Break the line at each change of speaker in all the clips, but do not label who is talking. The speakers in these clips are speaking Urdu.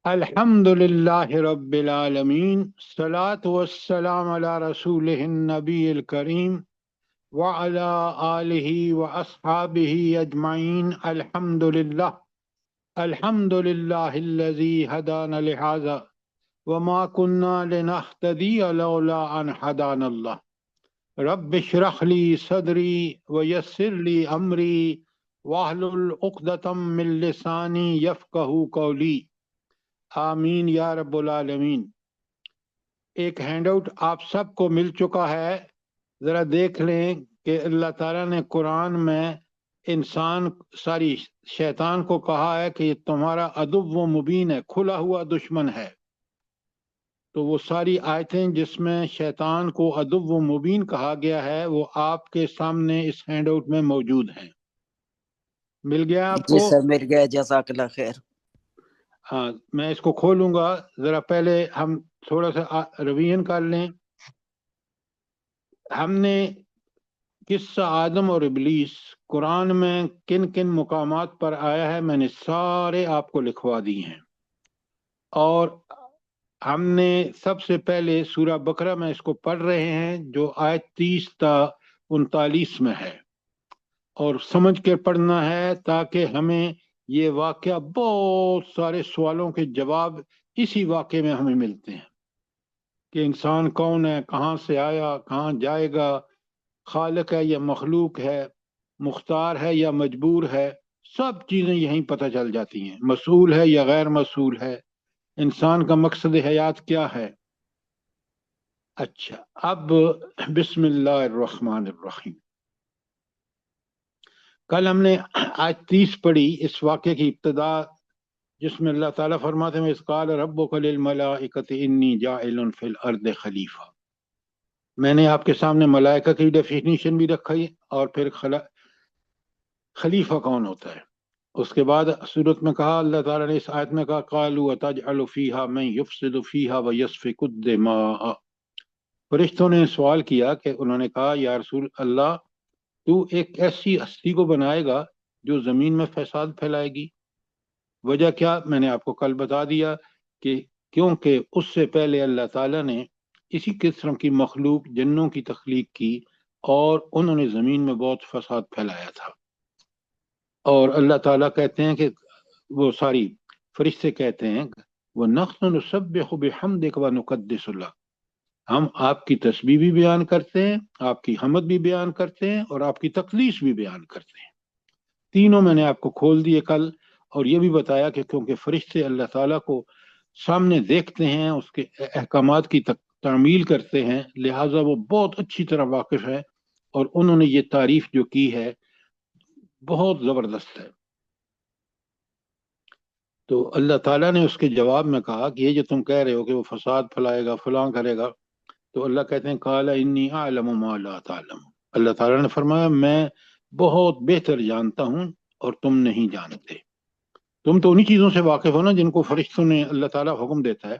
الحمدللہ رب العالمین، الصلاۃ والسلام علی رسولہ النبی الکریم وعلی آلہ واصحابہ اجمعین۔ الحمدللہ الحمدللہ الذی ہدانا لہذا وما کنا لنہتدی لولا ان ہدانا اللہ۔ رب اشرح لی صدری ویسر لی امری واحلل عقدۃ من لسانی یفقہوا قولی، آمین یا رب العالمین۔ ایک ہینڈ آؤٹ آپ سب کو مل چکا ہے، ذرا دیکھ لیں کہ اللہ تعالیٰ نے قرآن میں شیطان کو کہا ہے کہ یہ تمہارا عدو و مبین ہے، کھلا ہوا دشمن ہے۔ تو وہ ساری آیتیں جس میں شیطان کو عدو و مبین کہا گیا ہے وہ آپ کے سامنے اس ہینڈ آؤٹ میں موجود ہیں۔ مل گیا آپ
جی
کو؟
سر مل گیا، جزاک اللہ خیر۔
ہاں، میں اس کو کھولوں گا، ذرا پہلے ہم تھوڑا سا ریویژن کر لیں۔ ہم نے قصہ آدم اور ابلیس قرآن میں کن کن مقامات پر آیا ہے میں نے سارے آپ کو لکھوا دی ہیں، اور ہم نے سب سے پہلے سورہ بقرہ میں اس کو پڑھ رہے ہیں جو آیت 30 تا 39 میں ہے، اور سمجھ کے پڑھنا ہے تاکہ ہمیں یہ واقعہ بہت سارے سوالوں کے جواب اسی واقعے میں ہمیں ملتے ہیں کہ انسان کون ہے، کہاں سے آیا، کہاں جائے گا، خالق ہے یا مخلوق ہے، مختار ہے یا مجبور ہے، سب چیزیں یہیں پتہ چل جاتی ہیں، مسئول ہے یا غیر مسئول ہے، انسان کا مقصد حیات کیا ہے۔ اچھا، اب بسم اللہ الرحمن الرحیم۔ کل ہم نے آج 30 پڑھی، اس واقعے کی ابتدا جس میں اللہ تعالیٰ فرماتے ہیں اذ قال ربک للملائکۃ انی جاعل فی الارض خلیفہ۔ میں نے آپ کے سامنے ملائکہ کی ڈیفینیشن بھی رکھی اور پھر خلیفہ کون ہوتا ہے۔ اس کے بعد سورت میں کہا، اللہ تعالیٰ نے اس آیت میں کہا قالوا اتجعل فیہا من یفسد فیہا ویسفک الدماء۔ فرشتوں نے سوال کیا کہ انہوں نے کہا یا رسول اللہ تو ایک ایسی ہستی کو بنائے گا جو زمین میں فساد پھیلائے گی۔ وجہ کیا میں نے آپ کو کل بتا دیا کہ کیونکہ اس سے پہلے اللہ تعالیٰ نے اسی قسم کی مخلوق جنوں کی تخلیق کی اور انہوں نے زمین میں بہت فساد پھیلایا تھا، اور اللہ تعالیٰ کہتے ہیں کہ وہ ساری فرشتے کہتے ہیں وَنَحْنُ نُسَبِّحُ بِحَمْدِكَ وَنُقَدِّسُ لَكَ، ہم آپ کی تسبیح بھی بیان کرتے ہیں، آپ کی حمد بھی بیان کرتے ہیں، اور آپ کی تقدیس بھی بیان کرتے ہیں۔ تینوں میں نے آپ کو کھول دیے کل، اور یہ بھی بتایا کہ کیونکہ فرشتے اللہ تعالیٰ کو سامنے دیکھتے ہیں، اس کے احکامات کی تعمیل کرتے ہیں، لہٰذا وہ بہت اچھی طرح واقف ہے، اور انہوں نے یہ تعریف جو کی ہے بہت زبردست ہے۔ تو اللہ تعالیٰ نے اس کے جواب میں کہا کہ یہ جو تم کہہ رہے ہو کہ وہ فساد پھیلائے گا، فلاں کرے گا، تو اللہ کہتے ہیں قال انی اعلم ما لا تعلم، اللہ تعالیٰ نے فرمایا میں بہت بہتر جانتا ہوں اور تم نہیں جانتے۔ تم تو انہی چیزوں سے واقف ہو نا جن کو فرشتوں نے اللہ تعالیٰ حکم دیتا ہے،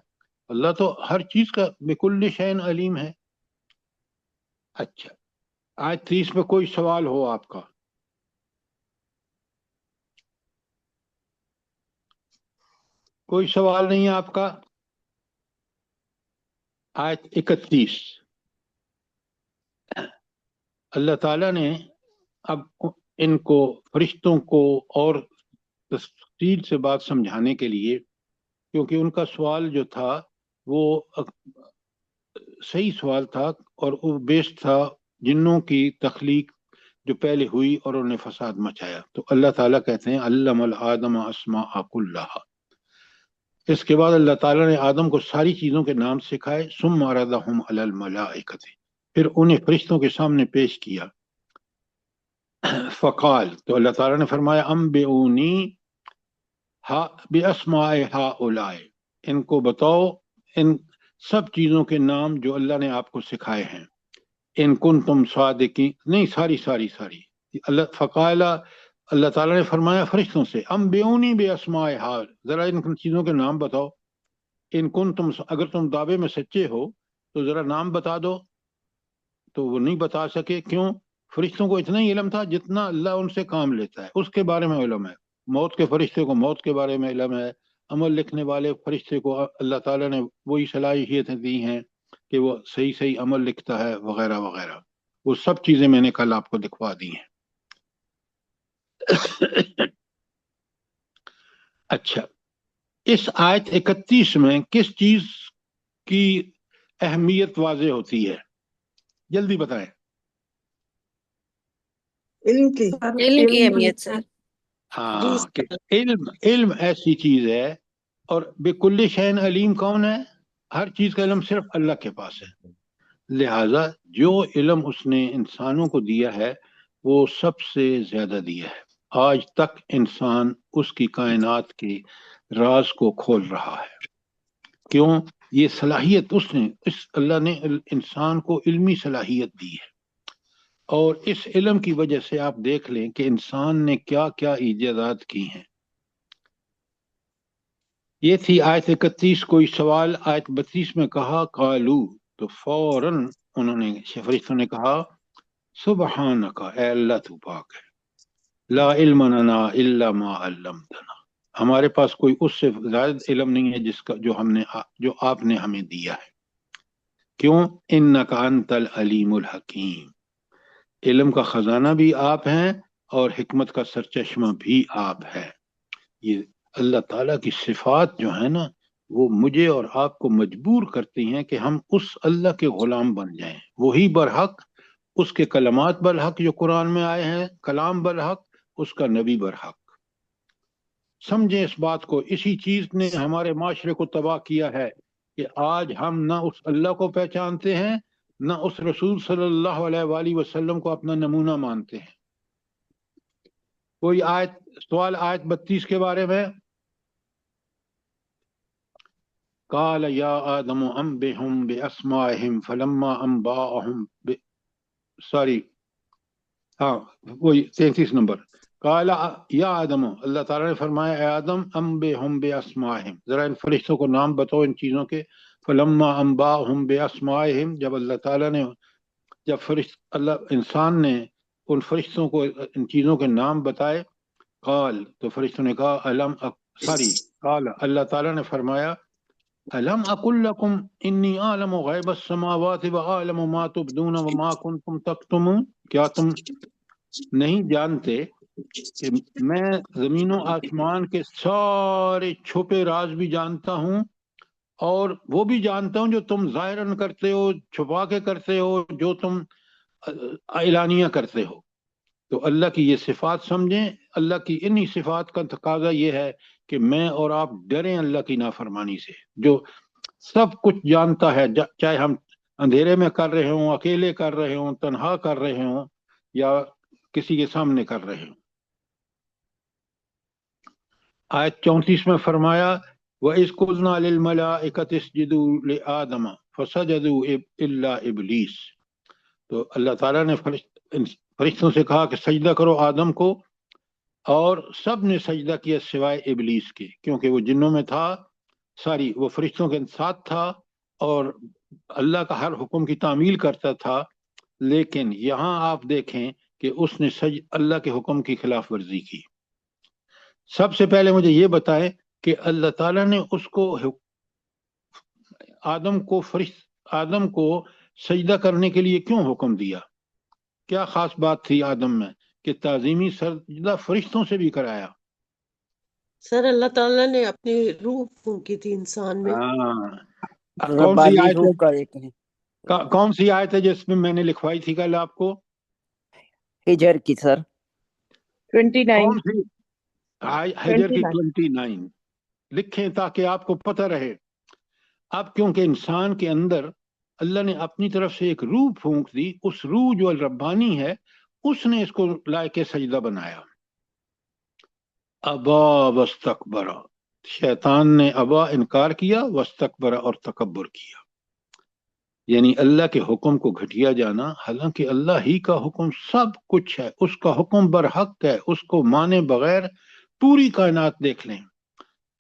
اللہ تو ہر چیز کا بکل شیء علیم ہے۔ اچھا، آج 30 میں کوئی سوال ہو آپ کا؟ کوئی سوال نہیں ہے آپ کا؟ آیت 31، اللہ تعالیٰ نے اب ان کو فرشتوں کو اور تفصیل سے بات سمجھانے کے لیے، کیونکہ ان کا سوال جو تھا وہ صحیح سوال تھا اور وہ بیسڈ تھا جنوں کی تخلیق جو پہلے ہوئی اور انہوں نے فساد مچایا، تو اللہ تعالیٰ کہتے ہیں علم الآدم اسماء کلھا، اس کے بعد اللہ تعالیٰ نے آدم کو ساری چیزوں کے نام سکھائے، ثم عرضہم علی الملائکۃ، پھر انہیں فرشتوں کے سامنے پیش کیا، فقال، تو اللہ تعالیٰ نے فرمایا انبئونی باسماء ہؤلاء، ان کو بتاؤ ان سب چیزوں کے نام جو اللہ نے آپ کو سکھائے ہیں، ان کنتم صادقین، نہیں ساری اللہ فقال، اللہ تعالیٰ نے فرمایا فرشتوں سے انبئونی باسماء ہؤلاء، ذرا ان چیزوں کے نام بتاؤ، ان کنتم، اگر تم دعوے میں سچے ہو تو ذرا نام بتا دو، تو وہ نہیں بتا سکے۔ کیوں؟ فرشتوں کو اتنا ہی علم تھا جتنا اللہ ان سے کام لیتا ہے، اس کے بارے میں علم ہے۔ موت کے فرشتے کو موت کے بارے میں علم ہے، عمل لکھنے والے فرشتے کو اللہ تعالیٰ نے وہی صلاحیتیں دی ہیں کہ وہ صحیح صحیح عمل لکھتا ہے وغیرہ وغیرہ. وہ سب چیزیں میں نے کل آپ کو دکھوا دی ہیں. اچھا، اس آیت 31 میں کس چیز کی اہمیت واضح ہوتی ہے؟ جلدی بتائیں.
علم کی
اہمیت سر.
ہاں کہ علم ایسی چیز ہے. اور بکل شیء علیم کون ہے؟ ہر چیز کا علم صرف اللہ کے پاس ہے. لہذا جو علم اس نے انسانوں کو دیا ہے وہ سب سے زیادہ دیا ہے. آج تک انسان اس کی کائنات کے راز کو کھول رہا ہے. کیوں؟ یہ صلاحیت اللہ نے انسان کو علمی صلاحیت دی ہے. اور اس علم کی وجہ سے آپ دیکھ لیں کہ انسان نے کیا کیا ایجادات کی ہیں. یہ تھی آیت 31. کوئی سوال؟ آیت 32 میں کہا قالو، تو فوراً انہوں نے فرشتوں نے کہا سبحانک، اے اللہ تو پاک ہے، لا علم لنا الا ما علمتنا، ہمارے پاس کوئی اس سے زائد علم نہیں ہے جو آپ نے ہمیں دیا ہے. کیوں؟ انک انت العلیم الحکیم، علم کا خزانہ بھی آپ ہیں اور حکمت کا سرچشمہ بھی آپ ہے. یہ اللہ تعالیٰ کی صفات جو ہیں نا وہ مجھے اور آپ کو مجبور کرتی ہیں کہ ہم اس اللہ کے غلام بن جائیں. وہی برحق، اس کے کلمات برحق جو قرآن میں آئے ہیں، کلام برحق، اس کا نبی برحق. سمجھیں اس بات کو. اسی چیز نے ہمارے معاشرے کو تباہ کیا ہے کہ آج ہم نہ اس اللہ کو پہچانتے ہیں نہ اس رسول صلی اللہ علیہ وآلہ وسلم کو اپنا نمونہ مانتے ہیں. کوئی سوال آیت 32 کے بارے میں؟ قال یا آدم انبئہم باسمائہم فلما انباءہم وہی 33 نمبر. قال یا آدم، اللہ تعالیٰ نے فرمایا اے آدم انبئہم باسمائہم، ذرا ان فرشتوں کو نام بتاؤ ان چیزوں کے. فلما انباءہم باسمائہم، جب اللہ تعالیٰ نے انسان نے ان فرشتوں کو ان چیزوں کے نام بتائے. قال، تو فرشتوں نے کہا قال، اللہ تعالیٰ نے فرمایا الم اقل لکم انی اعلم غیب السماوات واعلم ما تبدون وما کنتم تکتمون، کیا تم نہیں جانتے کہ میں زمین و آسمان کے سارے چھپے راز بھی جانتا ہوں اور وہ بھی جانتا ہوں جو تم ظاہراً کرتے ہو، چھپا کے کرتے ہو، جو تم اعلانیہ کرتے ہو. تو اللہ کی یہ صفات سمجھیں. اللہ کی انہی صفات کا تقاضا یہ ہے کہ میں اور آپ ڈریں اللہ کی نافرمانی سے، جو سب کچھ جانتا ہے، چاہے ہم اندھیرے میں کر رہے ہوں، اکیلے کر رہے ہوں، تنہا کر رہے ہوں یا کسی کے سامنے کر رہے ہوں. آیت 34 میں فرمایا وَإِذْ قُلْنَا لِلْمَلَائِكَةِ اسْجُدُوا لِآدَمَ فَسَجَدُوا إِلَّا إِبْلِيسَ، تو اللہ تعالیٰ نے فرشتوں سے کہا کہ سجدہ کرو آدم کو، اور سب نے سجدہ کیا سوائے ابلیس کے، کیونکہ وہ جنوں میں تھا، وہ فرشتوں کے ساتھ تھا اور اللہ کا ہر حکم کی تعمیل کرتا تھا. لیکن یہاں آپ دیکھیں کہ اس نے اللہ کے حکم کی خلاف ورزی کی. سب سے پہلے مجھے یہ بتائیں کہ اللہ تعالیٰ نے آدم کو سجدہ کرنے کے لیے کیوں حکم دیا؟ کیا خاص بات تھی آدم میں کہ تعظیمی سجدہ فرشتوں سے بھی کرایا؟
سر اللہ تعالیٰ نے اپنی روح پھونکی تھی انسان میں.
کون سی آیت ہے جس میں میں نے لکھوائی تھی کل آپ کو؟
ہجر کی سر
29.
حجر کی 29 لکھیں تاکہ آپ کو پتہ رہے. اب کیونکہ انسان کے اندر اللہ نے اپنی طرف سے ایک روح پھونک دی، اس روح جو الربانی ہے اس نے اس کو لائق سجدہ بنایا. ابا واستکبر، شیطان نے ابا انکار کیا، واستکبر اور تکبر کیا، یعنی اللہ کے حکم کو گھٹیا جانا. حالانکہ اللہ ہی کا حکم سب کچھ ہے، اس کا حکم برحق ہے، اس کو مانے بغیر پوری کائنات دیکھ لیں،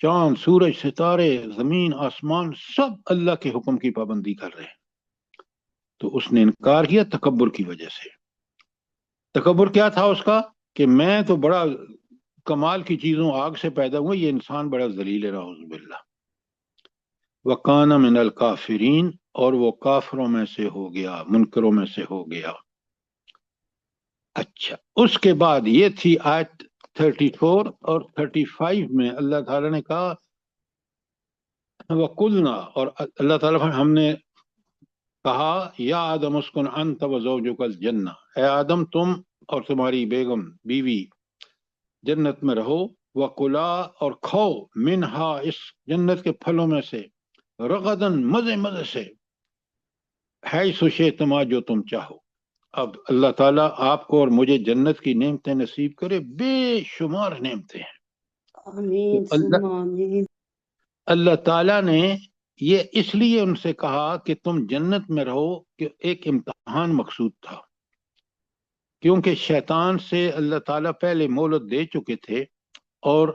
چاند سورج ستارے زمین آسمان سب اللہ کے حکم کی پابندی کر رہے ہیں. تو اس نے انکار کیا تکبر کی وجہ سے. تکبر کیا تھا اس کا؟ کہ میں تو بڑا کمال کی چیزوں آگ سے پیدا ہوئے، یہ انسان بڑا ذلیل ہے، نعوذ باللہ۔ وَقَانَ مِنَ الْكَافِرِينَ، اور وہ کافروں میں سے ہو گیا، منکروں میں سے ہو گیا۔ اچھا، اس کے بعد یہ تھی آیت 34 اور 35 میں اللہ تعالیٰ نے کہا وَقُلْنَا، اور اللہ تعالیٰ ہم نے کہا یا آدم اسکن انت وزوجک الجنہ، اے آدم تم اور تمہاری بیگم بیوی جنت میں رہو، وَقُلَا، اور کھاؤ، منہا، اس جنت کے پھلوں میں سے، رغدن، مزے مزے سے، حیث شئتما، جو تم چاہو۔ اب اللہ تعالیٰ آپ کو اور مجھے جنت کی نعمتیں نصیب کرے، بے شمار نعمتیں ہیں۔
آمین
تو اللہ
ثم آمین۔
اللہ تعالیٰ نے یہ اس لیے ان سے کہا کہ تم جنت میں رہو، کہ ایک امتحان مقصود تھا، کیونکہ شیطان سے اللہ تعالیٰ پہلے مہلت دے چکے تھے، اور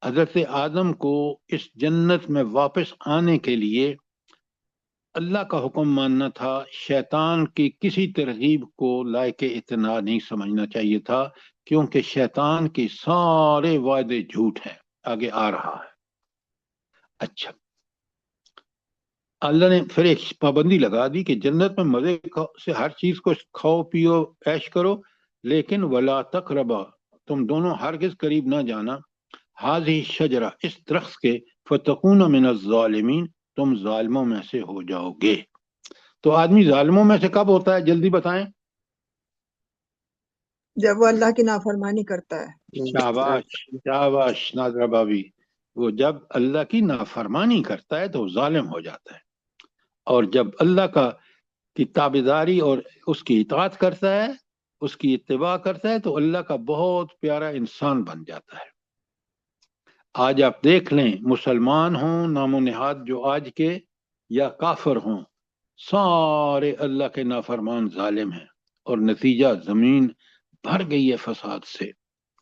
حضرت آدم کو اس جنت میں واپس آنے کے لیے اللہ کا حکم ماننا تھا، شیطان کی کسی ترغیب کو لائق اعتنا نہیں سمجھنا چاہیے تھا، کیونکہ شیطان کے سارے وعدے جھوٹ ہیں۔ آگے آ رہا ہے۔ اچھا، اللہ نے پھر ایک پابندی لگا دی کہ جنت میں مزے سے ہر چیز کو کھاؤ پیو عیش کرو، لیکن ولا تقربا، تم دونوں ہرگز قریب نہ جانا، ہذہ شجرہ، اس درخت کے، فتکون من الظالمین، تم ظالموں میں سے ہو جاؤ گے۔ تو آدمی ظالموں میں سے کب ہوتا ہے، جلدی بتائیں؟
جب وہ اللہ کی نافرمانی کرتا ہے۔
شاباش شاباش ناظرہ بابی، وہ جب اللہ کی نافرمانی کرتا ہے تو وہ ظالم ہو جاتا ہے، اور جب اللہ کی تابعداری اور اس کی اطاعت کرتا ہے، اس کی اتباع کرتا ہے، تو اللہ کا بہت پیارا انسان بن جاتا ہے۔ آج آپ دیکھ لیں، مسلمان ہوں نام و نہاد جو آج کے، یا کافر ہوں، سارے اللہ کے نافرمان ظالم ہیں، اور نتیجہ زمین بھر گئی ہے فساد سے۔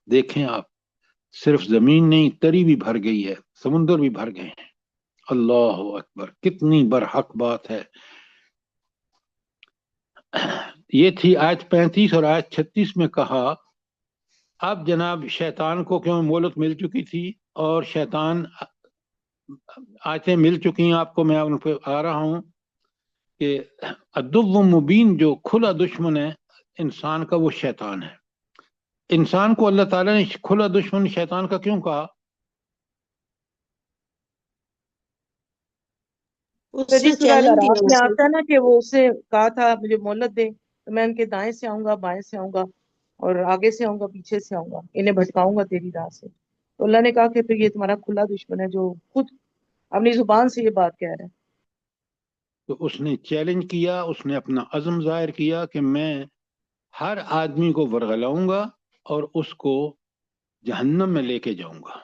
دیکھیں آپ، صرف زمین نہیں، تری بھی بھر گئی ہے، سمندر بھی بھر گئے ہیں۔ اللہ اکبر، کتنی برحق بات ہے۔ یہ تھی آیت 35 اور آیت 36 میں کہا اب جناب شیطان کو کیوں مہلت مل چکی تھی، اور شیطان آیتیں مل چکی ہیں آپ کو، میں ان پہ آ رہا ہوں کہ عدو مبین، جو کھلا دشمن ہے انسان کا، وہ شیطان ہے۔ انسان کو اللہ تعالیٰ نے کھلا دشمن شیطان کا کیوں کہا؟
اس
پھر
سے
جس سورہ
چیلنج
الاعراف
دیا
میں
اسے۔
آتا ہے نا کہ وہ اس سے کہا تھا مجھے مہلت دے، تو میں ان کے دائیں سے آؤں گا، بائیں سے آؤں گا، اور آگے سے آؤں گا، پیچھے سے آؤں گا، انہیں بھٹکاؤں گا تیری راہ سے۔ تو اللہ نے کہا کہ پھر یہ تمہارا کھلا دشمن ہے جو خود اپنی زبان سے یہ بات کہہ رہا ہے۔
تو اس نے چیلنج کیا، اس نے اپنا عزم ظاہر کیا کہ میں ہر آدمی کو ورغلاؤں گا اور اس کو جہنم میں لے کے جاؤں گا،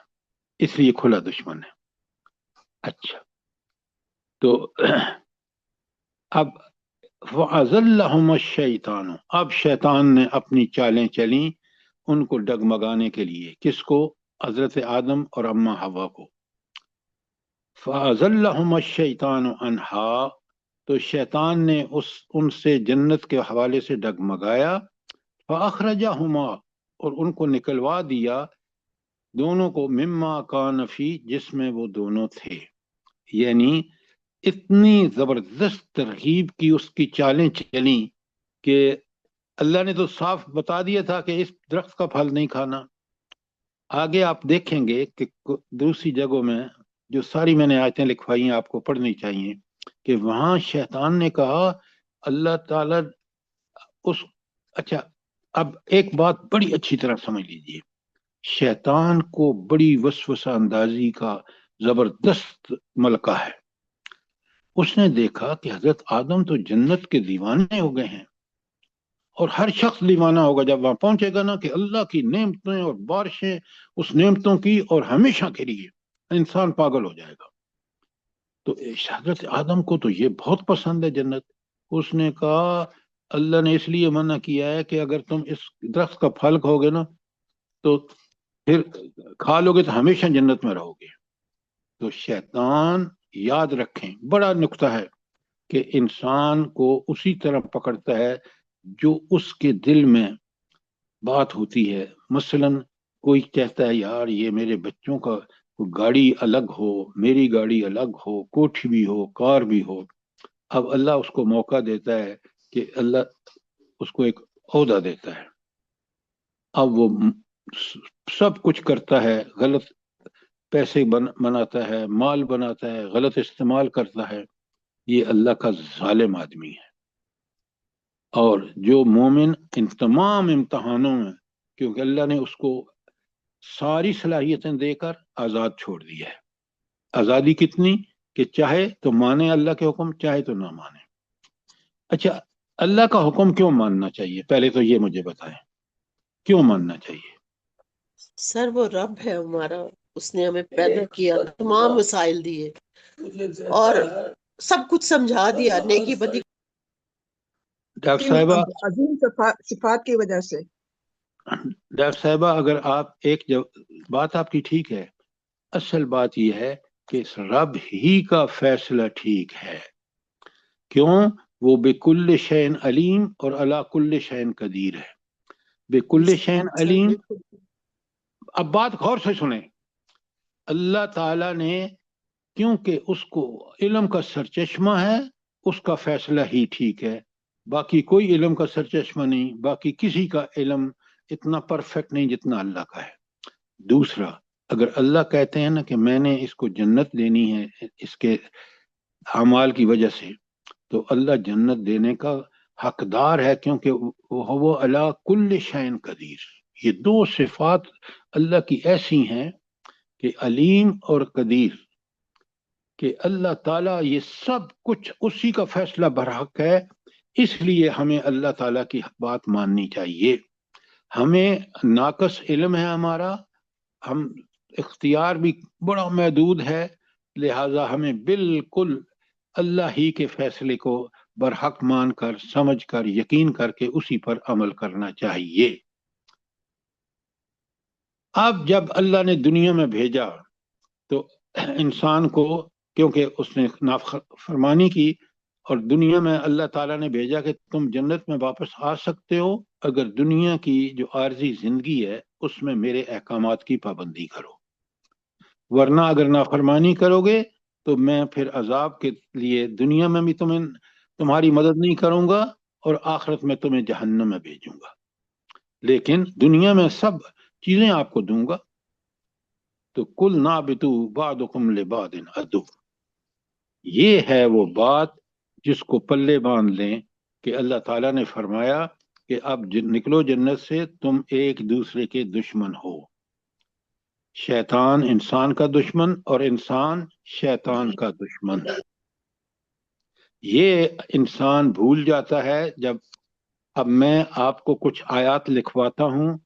اس لیے کھلا دشمن ہے۔ اچھا، تو اب فَأَزَلَّهُمَ الشَّيْطَانُ، اب شیطان نے اپنی چالیں چلیں ان کو ڈگمگانے کے لیے، کس کو؟ حضرت آدم اور اماں حوا کو۔ فَأَزَلَّهُمَ الشَّيْطَانُ عَنْهَا، تو شیطان نے ان سے جنت کے حوالے سے ڈگمگایا، فَأَخْرَجَهُمَا، اور ان کو نکلوا دیا دونوں کو، مما کان فی، جس میں وہ دونوں تھے۔ یعنی اتنی زبردست ترغیب کی اس کی چالیں چلیں کہ اللہ نے تو صاف بتا دیا تھا کہ اس درخت کا پھل نہیں کھانا۔ آگے آپ دیکھیں گے کہ دوسری جگہوں میں جو ساری میں نے آیتیں لکھوائی ہیں آپ کو پڑھنی چاہیے، کہ وہاں شیطان نے کہا اللہ تعالیٰ اچھا، اب ایک بات بڑی اچھی طرح سمجھ لیجئے، شیطان کو بڑی وسوسہ اندازی کا زبردست ملکہ ہے۔ اس نے دیکھا کہ حضرت آدم تو جنت کے دیوانے ہو گئے ہیں، اور ہر شخص دیوانہ ہوگا جب وہاں پہنچے گا نا، کہ اللہ کی نعمتیں اور بارشیں اس نعمتوں کی، اور ہمیشہ کے لیے انسان پاگل ہو جائے گا۔ تو حضرت آدم کو تو یہ بہت پسند ہے جنت۔ اس نے کہا اللہ نے اس لیے منع کیا ہے کہ اگر تم اس درخت کا پھل کھاؤ گے نا تو پھر کھا لو گے تو ہمیشہ جنت میں رہو گے۔ تو شیطان، یاد رکھیں، بڑا نکتہ ہے کہ انسان کو اسی طرح پکڑتا ہے جو اس کے دل میں بات ہوتی ہے۔ مثلا کوئی کہتا ہے یار یہ میرے بچوں کا گاڑی الگ ہو، میری گاڑی الگ ہو، کوٹھی بھی ہو، کار بھی ہو. اب اللہ اس کو موقع دیتا ہے کہ اللہ اس کو ایک عہدہ دیتا ہے. اب وہ سب کچھ کرتا ہے، غلط پیسے بناتا ہے، مال بناتا ہے، غلط استعمال کرتا ہے. یہ اللہ کا ظالم آدمی ہے. اور جو مومن ان تمام امتحانوں میں، کیونکہ اللہ نے اس کو ساری صلاحیتیں دے کر آزاد چھوڑ دیا ہے. آزادی کتنی کہ چاہے تو مانے اللہ کے حکم، چاہے تو نہ مانے. اچھا، اللہ کا حکم کیوں ماننا چاہیے؟ پہلے تو یہ مجھے بتائیں، کیوں ماننا چاہیے؟
سر وہ رب ہے ہمارا، اس نے ہمیں پیدا کیا، تمام وسائل دیے اور سب کچھ سمجھا دیا، نیکی بدی.
ڈاکٹر صاحبہ،
عظیم صفات کی وجہ سے.
ڈاکٹر صاحبہ، اگر آپ ایک بات آپ کی ٹھیک ہے، اصل بات یہ ہے کہ رب ہی کا فیصلہ ٹھیک ہے. کیوں؟ وہ بکل شین علیم اور علی کل شین قدیر ہے. بکل شین علیم. اب بات غور سے سنیں. اللہ تعالی نے، کیونکہ اس کو علم کا سرچشمہ ہے، اس کا فیصلہ ہی ٹھیک ہے. باقی کوئی علم کا سرچشمہ نہیں، باقی کسی کا علم اتنا پرفیکٹ نہیں جتنا اللہ کا ہے. دوسرا، اگر اللہ کہتے ہیں نا کہ میں نے اس کو جنت دینی ہے اس کے اعمال کی وجہ سے، تو اللہ جنت دینے کا حقدار ہے، کیونکہ وہ علی کل شین قدیر. یہ دو صفات اللہ کی ایسی ہیں کہ علیم اور قدیر، کہ اللہ تعالیٰ یہ سب کچھ اسی کا فیصلہ برحق ہے. اس لیے ہمیں اللہ تعالیٰ کی بات ماننی چاہیے. ہمیں ناقص علم ہے ہمارا، ہم اختیار بھی بڑا محدود ہے، لہذا ہمیں بالکل اللہ ہی کے فیصلے کو برحق مان کر، سمجھ کر، یقین کر کے اسی پر عمل کرنا چاہیے. اب جب اللہ نے دنیا میں بھیجا تو انسان کو، کیونکہ اس نے نافرمانی کی، اور دنیا میں اللہ تعالیٰ نے بھیجا کہ تم جنت میں واپس آ سکتے ہو اگر دنیا کی جو عارضی زندگی ہے اس میں میرے احکامات کی پابندی کرو، ورنہ اگر نافرمانی کرو گے تو میں پھر عذاب کے لیے دنیا میں بھی تمہاری مدد نہیں کروں گا اور آخرت میں تمہیں جہنم میں بھیجوں گا. لیکن دنیا میں سب چیزیں آپ کو دوں گا. تو کل نابتو بعضکم لبعض عدو. یہ ہے وہ بات جس کو پلے باندھ لیں کہ اللہ تعالیٰ نے فرمایا کہ اب نکلو جنت سے، تم ایک دوسرے کے دشمن ہو. شیطان انسان کا دشمن اور انسان شیطان کا دشمن. یہ انسان بھول جاتا ہے جب، اب میں آپ کو کچھ آیات لکھواتا ہوں،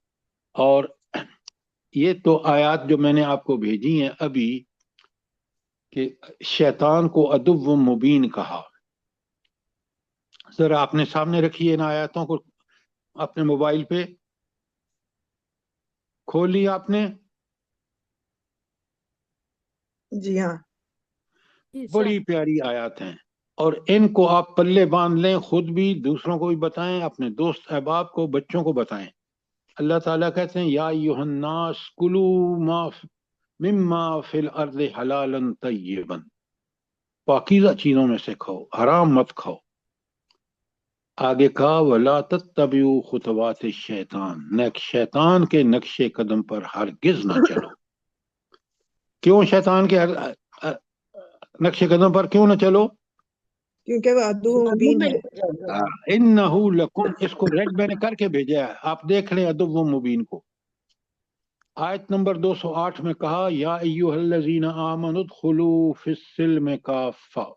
اور یہ تو آیات جو میں نے آپ کو بھیجی ہیں ابھی، کہ شیطان کو عدو مبین کہا. ذرا آپ نے سامنے رکھیے ان آیاتوں کو، اپنے موبائل پہ کھول لیا آپ نے؟
جی ہاں.
بڑی پیاری آیات ہیں، اور ان کو آپ پلے باندھ لیں، خود بھی، دوسروں کو بھی بتائیں، اپنے دوست احباب کو، بچوں کو بتائیں. اللہ تعالیٰ کہتے ہیں یا ایھا الناس کلوا مما فی الارض حلالا طیبا. پاکیزہ چیزوں میں سے کھاؤ، حرام مت کھاؤ. آگے کہا ولا تتبعوا خطوات الشیطان، شیطان کے نقش قدم پر ہرگز نہ چلو. کیوں شیطان کے نقش قدم پر کیوں نہ چلو؟
کیونکہ وہ عدو مبین ہے.
انہ لکم، اس کو ریڈ میں نے کر کے بھیجا ہے، آپ دیکھ لیں عدو مبین کو. آیت نمبر 208 میں کہا یا ایھا الذین آمنوا ادخلوا فی السلم کافہ.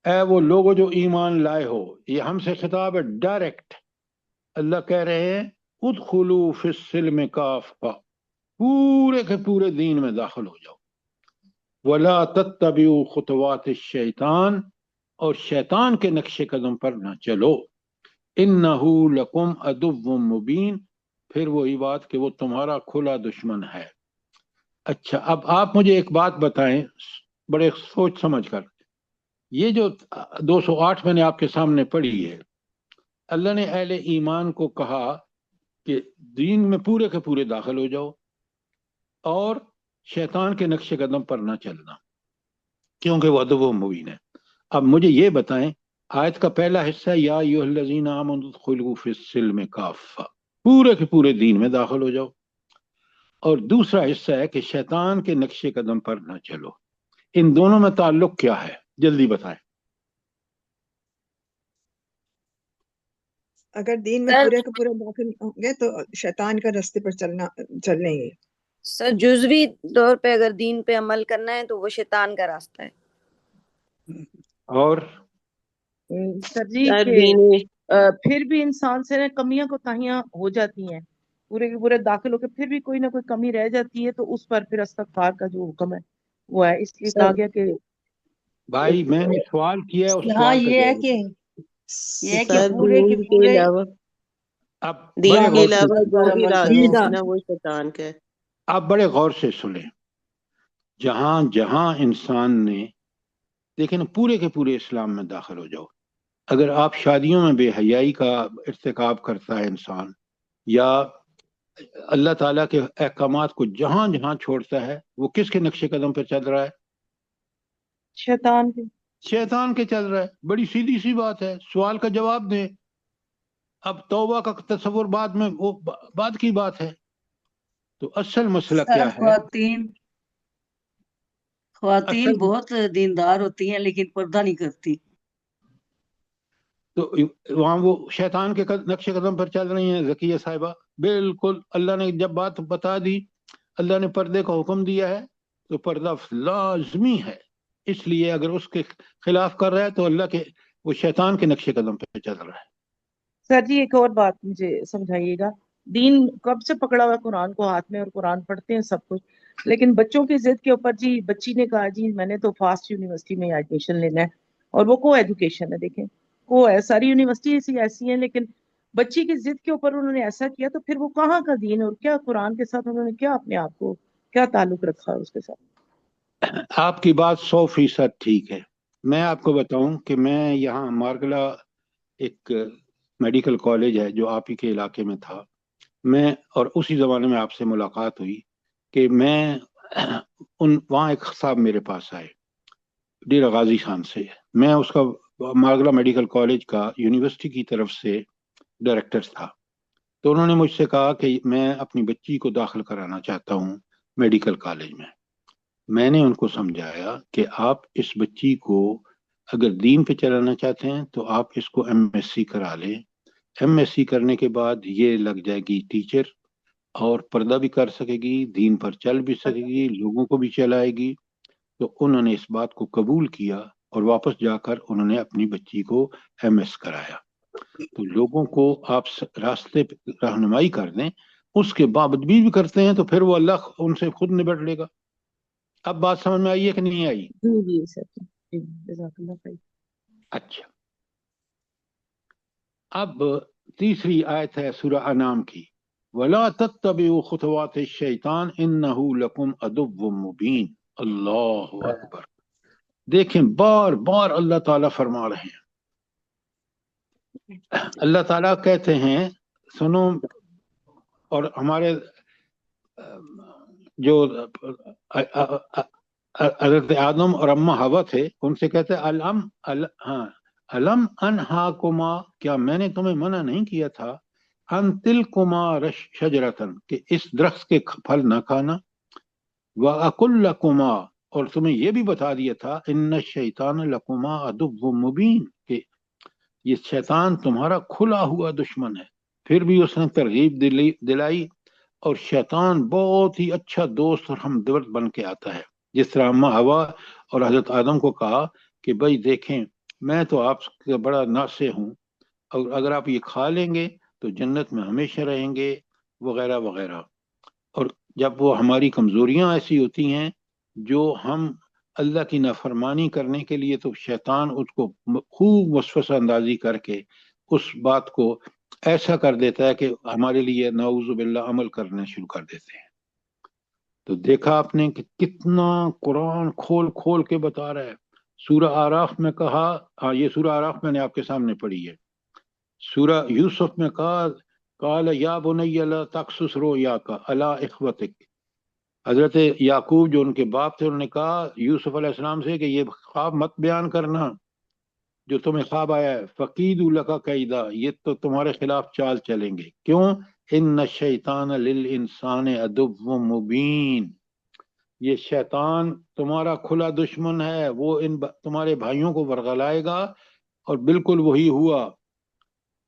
اے وہ لوگوں جو ایمان لائے ہو، یہ ہم سے خطاب ہے ڈائریکٹ. اللہ کہہ رہے ہیں ادخلوا فی السلم کافہ، پورے کے پورے دین میں داخل ہو جاؤ. ولا تتبعوا خطوات الشیطان، اور شیطان کے نقش قدم پر نہ چلو. انہ لکم عدو مبین، پھر وہی بات کہ وہ تمہارا کھلا دشمن ہے. اچھا، اب آپ مجھے ایک بات بتائیں بڑے سوچ سمجھ کر. یہ جو 208 میں نے آپ کے سامنے پڑھی ہے، اللہ نے اہل ایمان کو کہا کہ دین میں پورے کے پورے داخل ہو جاؤ اور شیطان کے نقش قدم پر نہ چلنا، کیونکہ وہ عدو مبین ہے۔ اب مجھے یہ بتائیں، آیت کا پہلا حصہ یا ایھا الذین آمنوا ادخلوا فی السلم کافہ، پورے کے پورے دین میں داخل ہو جاؤ، اور دوسرا حصہ ہے کہ شیطان کے نقش قدم پر نہ چلو۔ ان دونوں میں تعلق کیا ہے؟ جلدی بتائیں۔
اگر دین میں پورے کے پورے داخل ہوں گے تو شیطان کا راستے پر چل لیں گے۔
سر جزوی طور پہ اگر دین پہ عمل کرنا ہے تو وہ شیطان کا راستہ ہے۔
اور
سر جی
سر
کہ
دینی
پھر بھی انسان سے نا کمیاں کوتاہیاں ہو جاتی ہیں، پورے کے پورے داخل ہو کے پھر بھی کوئی نہ کوئی کمی رہ جاتی ہے، تو اس پر پھر استغفار کا جو حکم ہے وہ ہے، اس لیے کہا
سر
گیا کہ
بھائی میں نے سوال کیا ہے، اس
ہاں
سوال کا
یہ ہے
جواب
کہ یہ ہے کہ
سر
پورے کے
دین کے
پورے
علاوہ
اب
دین
بڑے
کے
غور سے
علاوہ جو بھی راستے
سیدھا
ہیں نا وہ شیطان کے۔
آپ بڑے غور سے سنیں، جہاں جہاں انسان نے لیکن پورے کے پورے اسلام میں داخل ہو جاؤ، اگر آپ شادیوں میں بے حیائی کا ارتکاب کرتا ہے انسان، یا اللہ تعالیٰ کے احکامات کو جہاں جہاں چھوڑتا ہے، وہ کس کے نقش قدم پر چل رہا ہے؟
شیطان کے۔
شیطان کے چل رہا ہے۔ بڑی سیدھی سی بات ہے، سوال کا جواب دیں۔ اب توبہ کا تصور بعد میں، وہ بعد کی بات ہے۔ تو اصل مسئلہ
سر
کیا ہے؟
خواتین
اصل
بہت دیندار ہوتی ہیں لیکن پردہ نہیں کرتی۔
تو وہاں وہ شیطان کے نقش قدم پر چل رہی ہیں ذکیہ صاحبہ، بالکل۔ اللہ نے جب بات بتا دی، اللہ نے پردے کا حکم دیا ہے، تو پردہ لازمی ہے۔ اس لیے اگر اس کے خلاف کر رہا ہے تو اللہ کے، وہ شیطان کے نقش قدم پہ چل رہا ہے۔
سر جی ایک اور بات مجھے سمجھائیے گا، دین کب سے پکڑا ہوا ہے قرآن کو ہاتھ میں، اور قرآن پڑھتے ہیں سب کچھ، لیکن بچوں کی ضد کے اوپر جی بچی نے کہا جی میں نے تو فاسٹ یونیورسٹی میں ایڈمیشن لینا ہے، اور وہ کو ایجوکیشن ہے، دیکھیں کو ہے، ساری یونیورسٹی ایسی ہیں، لیکن بچی کی ضد کے اوپر انہوں نے ایسا کیا، تو پھر وہ کہاں کا دین، اور کیا قرآن کے ساتھ انہوں نے کیا اپنے آپ کو کیا تعلق رکھا اس کے ساتھ؟
آپ کی بات 100% ٹھیک ہے۔ میں آپ کو بتاؤں کہ میں یہاں مارگلا ایک میڈیکل کالج ہے جو آپ ہی کے علاقے میں تھا، میں اور اسی زمانے میں آپ سے ملاقات ہوئی کہ میں وہاں ایک صاحب میرے پاس آئے ڈیرہ غازی خان سے، میں اس کا مارگلا میڈیکل کالج کا یونیورسٹی کی طرف سے ڈائریکٹر تھا۔ تو انہوں نے مجھ سے کہا کہ میں اپنی بچی کو داخل کرانا چاہتا ہوں میڈیکل کالج میں۔ میں نے ان کو سمجھایا کہ آپ اس بچی کو اگر دین پہ چلانا چاہتے ہیں تو آپ اس کو ایم ایس سی کرا لیں، ایم ایس سی کرنے کے بعد یہ لگ جائے گی ٹیچر، اور پردہ بھی کر سکے گی، دین پر چل بھی سکے گی، لوگوں کو بھی چلائے گی۔ تو انہوں نے اس بات کو قبول کیا، اور واپس جا کر انہوں نے اپنی بچی کو ایم ایس کرایا۔ تو لوگوں کو آپ راستے پہ رہنمائی کر دیں، اس کے باوجود بھی کرتے ہیں، تو پھر وہ اللہ ان سے خود نبٹ لے گا۔ اب بات سمجھ میں آئی ہے کہ نہیں آئی؟
جی جی سر جی، جزاک اللہ خیر۔
اچھا، اب تیسری آیت ہے سورہ انعام کی، وَلَا تَتَّبِعُوا خُطُوَاتِ الشَّيْطَانِ إِنَّهُ لَكُمْ عَدُوٌّ مُّبِينٌ۔ اللہ اکبر۔ دیکھیں بار بار اللہ تعالیٰ فرما رہے ہیں، اللہ تعالیٰ کہتے ہیں، سنو، اور ہمارے جو حضرت آدم اور اماں حوا تھے، ان سے کہتے ہیں الم انہاکما، کیا میں نے تمہیں منع نہیں کیا تھا، ان تلکما شجرتن، کہ اس درخت کے پھل نہ کھانا، وَأَقُلْ لَكُمَا، اور تمہیں یہ بھی بتا دیا تھا، ان الشیطان لکما عدو مبین، کہ یہ شیطان تمہارا کھلا ہوا دشمن ہے۔ پھر بھی اس نے ترغیب دلائی، اور شیطان بہت ہی اچھا دوست اور ہمدرد بن کے آتا ہے، جس طرح اماں حوا اور حضرت آدم کو کہا کہ بھائی دیکھیں میں تو آپ کا بڑا ناصح ہوں، اور اگر آپ یہ کھا لیں گے تو جنت میں ہمیشہ رہیں گے، وغیرہ وغیرہ۔ اور جب وہ ہماری کمزوریاں ایسی ہوتی ہیں جو ہم اللہ کی نافرمانی کرنے کے لیے، تو شیطان اس کو خوب وسوسہ اندازی کر کے اس بات کو ایسا کر دیتا ہے کہ ہمارے لیے نعوذ باللہ عمل کرنا شروع کر دیتے ہیں۔ تو دیکھا آپ نے کہ کتنا قرآن کھول کھول کے بتا رہا ہے۔ سورہ آراف میں کہا، یہ سورہ آراف میں نے آپ کے سامنے پڑھی ہے، سورہ یوسف میں کہا قال یا بنی لا تقصص رؤیاک علی اخوتک، حضرت یعقوب جو ان کے باپ تھے انہوں نے کہا یوسف علیہ السلام سے کہ یہ خواب مت بیان کرنا جو تمہیں خواب آیا ہے، فقیدوا لک کیدا، یہ تو تمہارے خلاف چال چلیں گے. کیوں؟ ان الشیطان للانسان عدو مبین، یہ شیطان تمہارا کھلا دشمن ہے، وہ تمہارے بھائیوں کو ورغلائے گا، اور بالکل وہی ہوا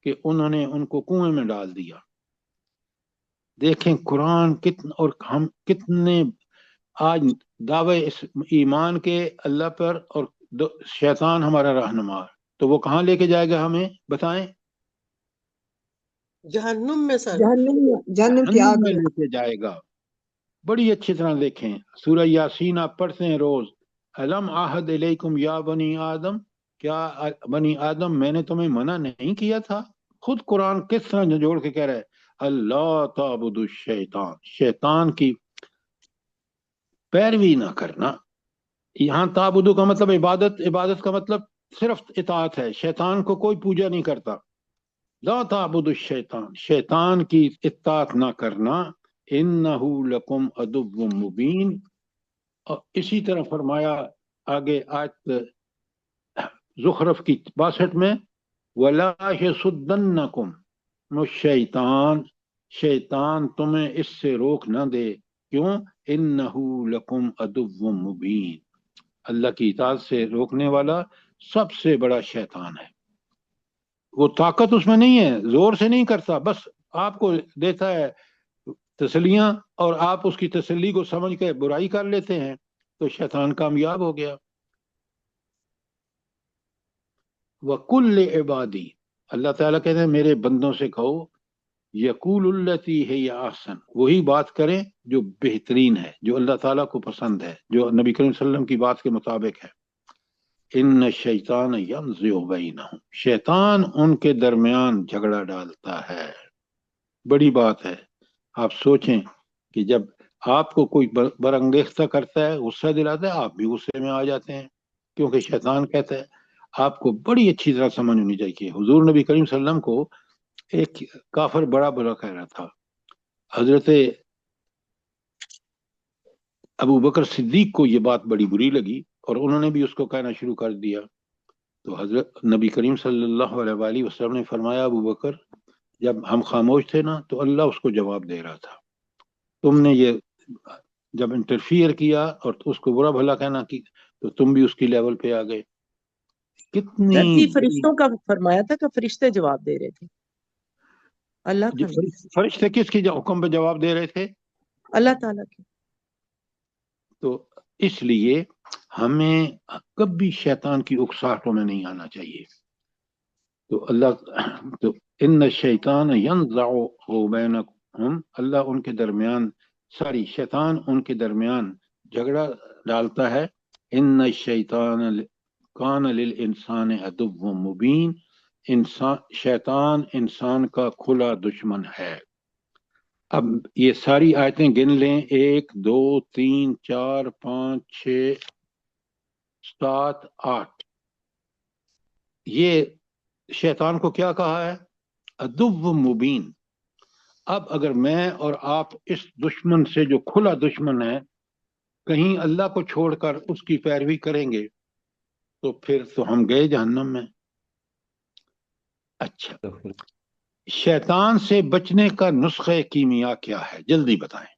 کہ انہوں نے ان کو کنویں میں ڈال دیا. دیکھیں قرآن کتنا، اور ہم کتنے آج دعوے ایمان کے اللہ پر، اور شیطان ہمارا رہنما، تو وہ کہاں لے کے جائے گا ہمیں بتائیں؟
جہنم میں سر.
جہنم کی آگ
میں
میں.
لے کے جائے گا. بڑی اچھی طرح دیکھیں سورہ یاسین آپ پڑھتے ہیں روز، الم عہد الیکم یا بنی آدم، کیا بنی آدم میں نے تمہیں منع نہیں کیا تھا؟ خود قرآن کس طرح جوڑ کے کہہ رہا ہے اللہ تعبدوا الشیطان، شیطان کی پیروی نہ کرنا. یہاں تعبدو کا مطلب عبادت، عبادت کا مطلب صرف اطاعت ہے، شیطان کو کوئی پوجا نہیں کرتا. لا تعبدوا الشیطان، شیطان کی اطاعت نہ کرنا، انہ لکم عدو مبین. اور اسی طرح فرمایا آگے آیت زخرف کی 62 میں، ولا یصدنکم الشیطان، شیطان تمہیں اس سے روک نہ دے. کیوں؟ انہ لکم عدو مبین، اللہ کی اطاعت سے روکنے والا سب سے بڑا شیطان ہے. وہ طاقت اس میں نہیں ہے، زور سے نہیں کرتا، بس آپ کو دیتا ہے تسلیاں، اور آپ اس کی تسلی کو سمجھ کے برائی کر لیتے ہیں تو شیطان کامیاب ہو گیا. وَكُلِّ عِبَادِي، اللہ تعالیٰ کہتے ہیں میرے بندوں سے کہو یقول التی ہے یا احسن، وہی بات کریں جو بہترین ہے، جو اللہ تعالیٰ کو پسند ہے، جو نبی کریم صلی اللہ علیہ وسلم کی بات کے مطابق ہے. ان الشیطان ینزع بینہم، شیطان ان کے درمیان جھگڑا ڈالتا ہے. بڑی بات ہے. آپ سوچیں کہ جب آپ کو کوئی برانگیختہ کرتا ہے، غصہ دلاتا ہے، آپ بھی غصے میں آ جاتے ہیں، کیونکہ شیطان کہتا ہے. آپ کو بڑی اچھی طرح سمجھ ہونی چاہیے، حضور نبی کریم صلی اللہ علیہ وسلم کو ایک کافر بڑا برا کہہ رہا تھا. حضرت ابو بکر صدیق کو یہ بات بڑی بری لگی اور انہوں نے بھی اس کو کہنا شروع کر دیا. تو حضرت نبی کریم صلی اللہ علیہ وآلہ وسلم نے فرمایا ابو بکر جب ہم خاموش تھے نا تو اللہ اس کو جواب دے رہا تھا، تم نے یہ جب انٹرفیئر کیا اور اس کو برا بھلا کہنا کی تو تم بھی اس کی لیول پہ آ گئے. کتنی
فرشتوں کا فرمایا تھا کہ فرشتے جواب دے رہے تھے، اللہ کا نہیں.
فرشتے کس کی حکم پہ جواب دے رہے تھے؟
اللہ تعالیٰ کی.
تو اس لیے ہمیں کبھی شیطان کی اکساہٹوں میں نہیں آنا چاہیے. تو ان الشیطان ینزع بینکم، اللہ ان کے درمیان شیطان ان کے درمیان جھگڑا ڈالتا ہے. ان الشیطان کان للانسان عدو مبین، شیطان انسان کا کھلا دشمن ہے. اب یہ ساری آیتیں گن لیں، 1 2 3 4 5 6 7 8، یہ شیطان کو کیا کہا ہے؟ عدو مبین. اب اگر میں اور آپ اس دشمن سے جو کھلا دشمن ہے کہیں اللہ کو چھوڑ کر اس کی پیروی کریں گے تو پھر تو ہم گئے جہنم میں. اچھا، شیطان سے بچنے کا نسخہ کیمیا کیا ہے؟ جلدی بتائیں.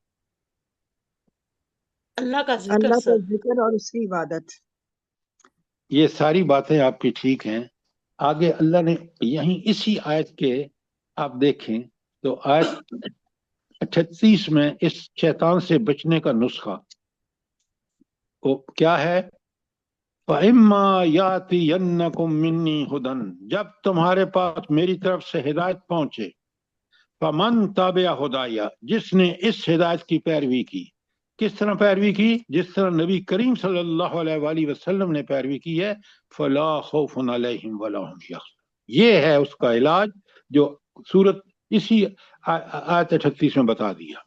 اللہ کا ذکر
اللہ کا
سر.
ذکر اور اس کی عبادت.
یہ ساری باتیں آپ کی ٹھیک ہیں. آگے اللہ نے یہیں اسی آیت کے آپ دیکھیں تو آیت 38 میں اس شیطان سے بچنے کا نسخہ وہ کیا ہے؟ فَإِمَّا يَأْتِيَنَّكُم مِّنِّي هُدًى، جب تمہارے پاس میری طرف سے ہدایت پہنچے، فَمَن تَبِعَ هُدَايَ، جس نے اس ہدایت کی پیروی کی. کس طرح پیروی کی؟ جس طرح نبی کریم صلی اللہ علیہ وآلہ وسلم نے پیروی کی ہے. فَلَا خَوْفٌ عَلَيْهِمْ وَلَا هُمْ يَحْزَنُونَ، یہ ہے اس کا علاج جو سورت اسی آیت 38 میں بتا دیا.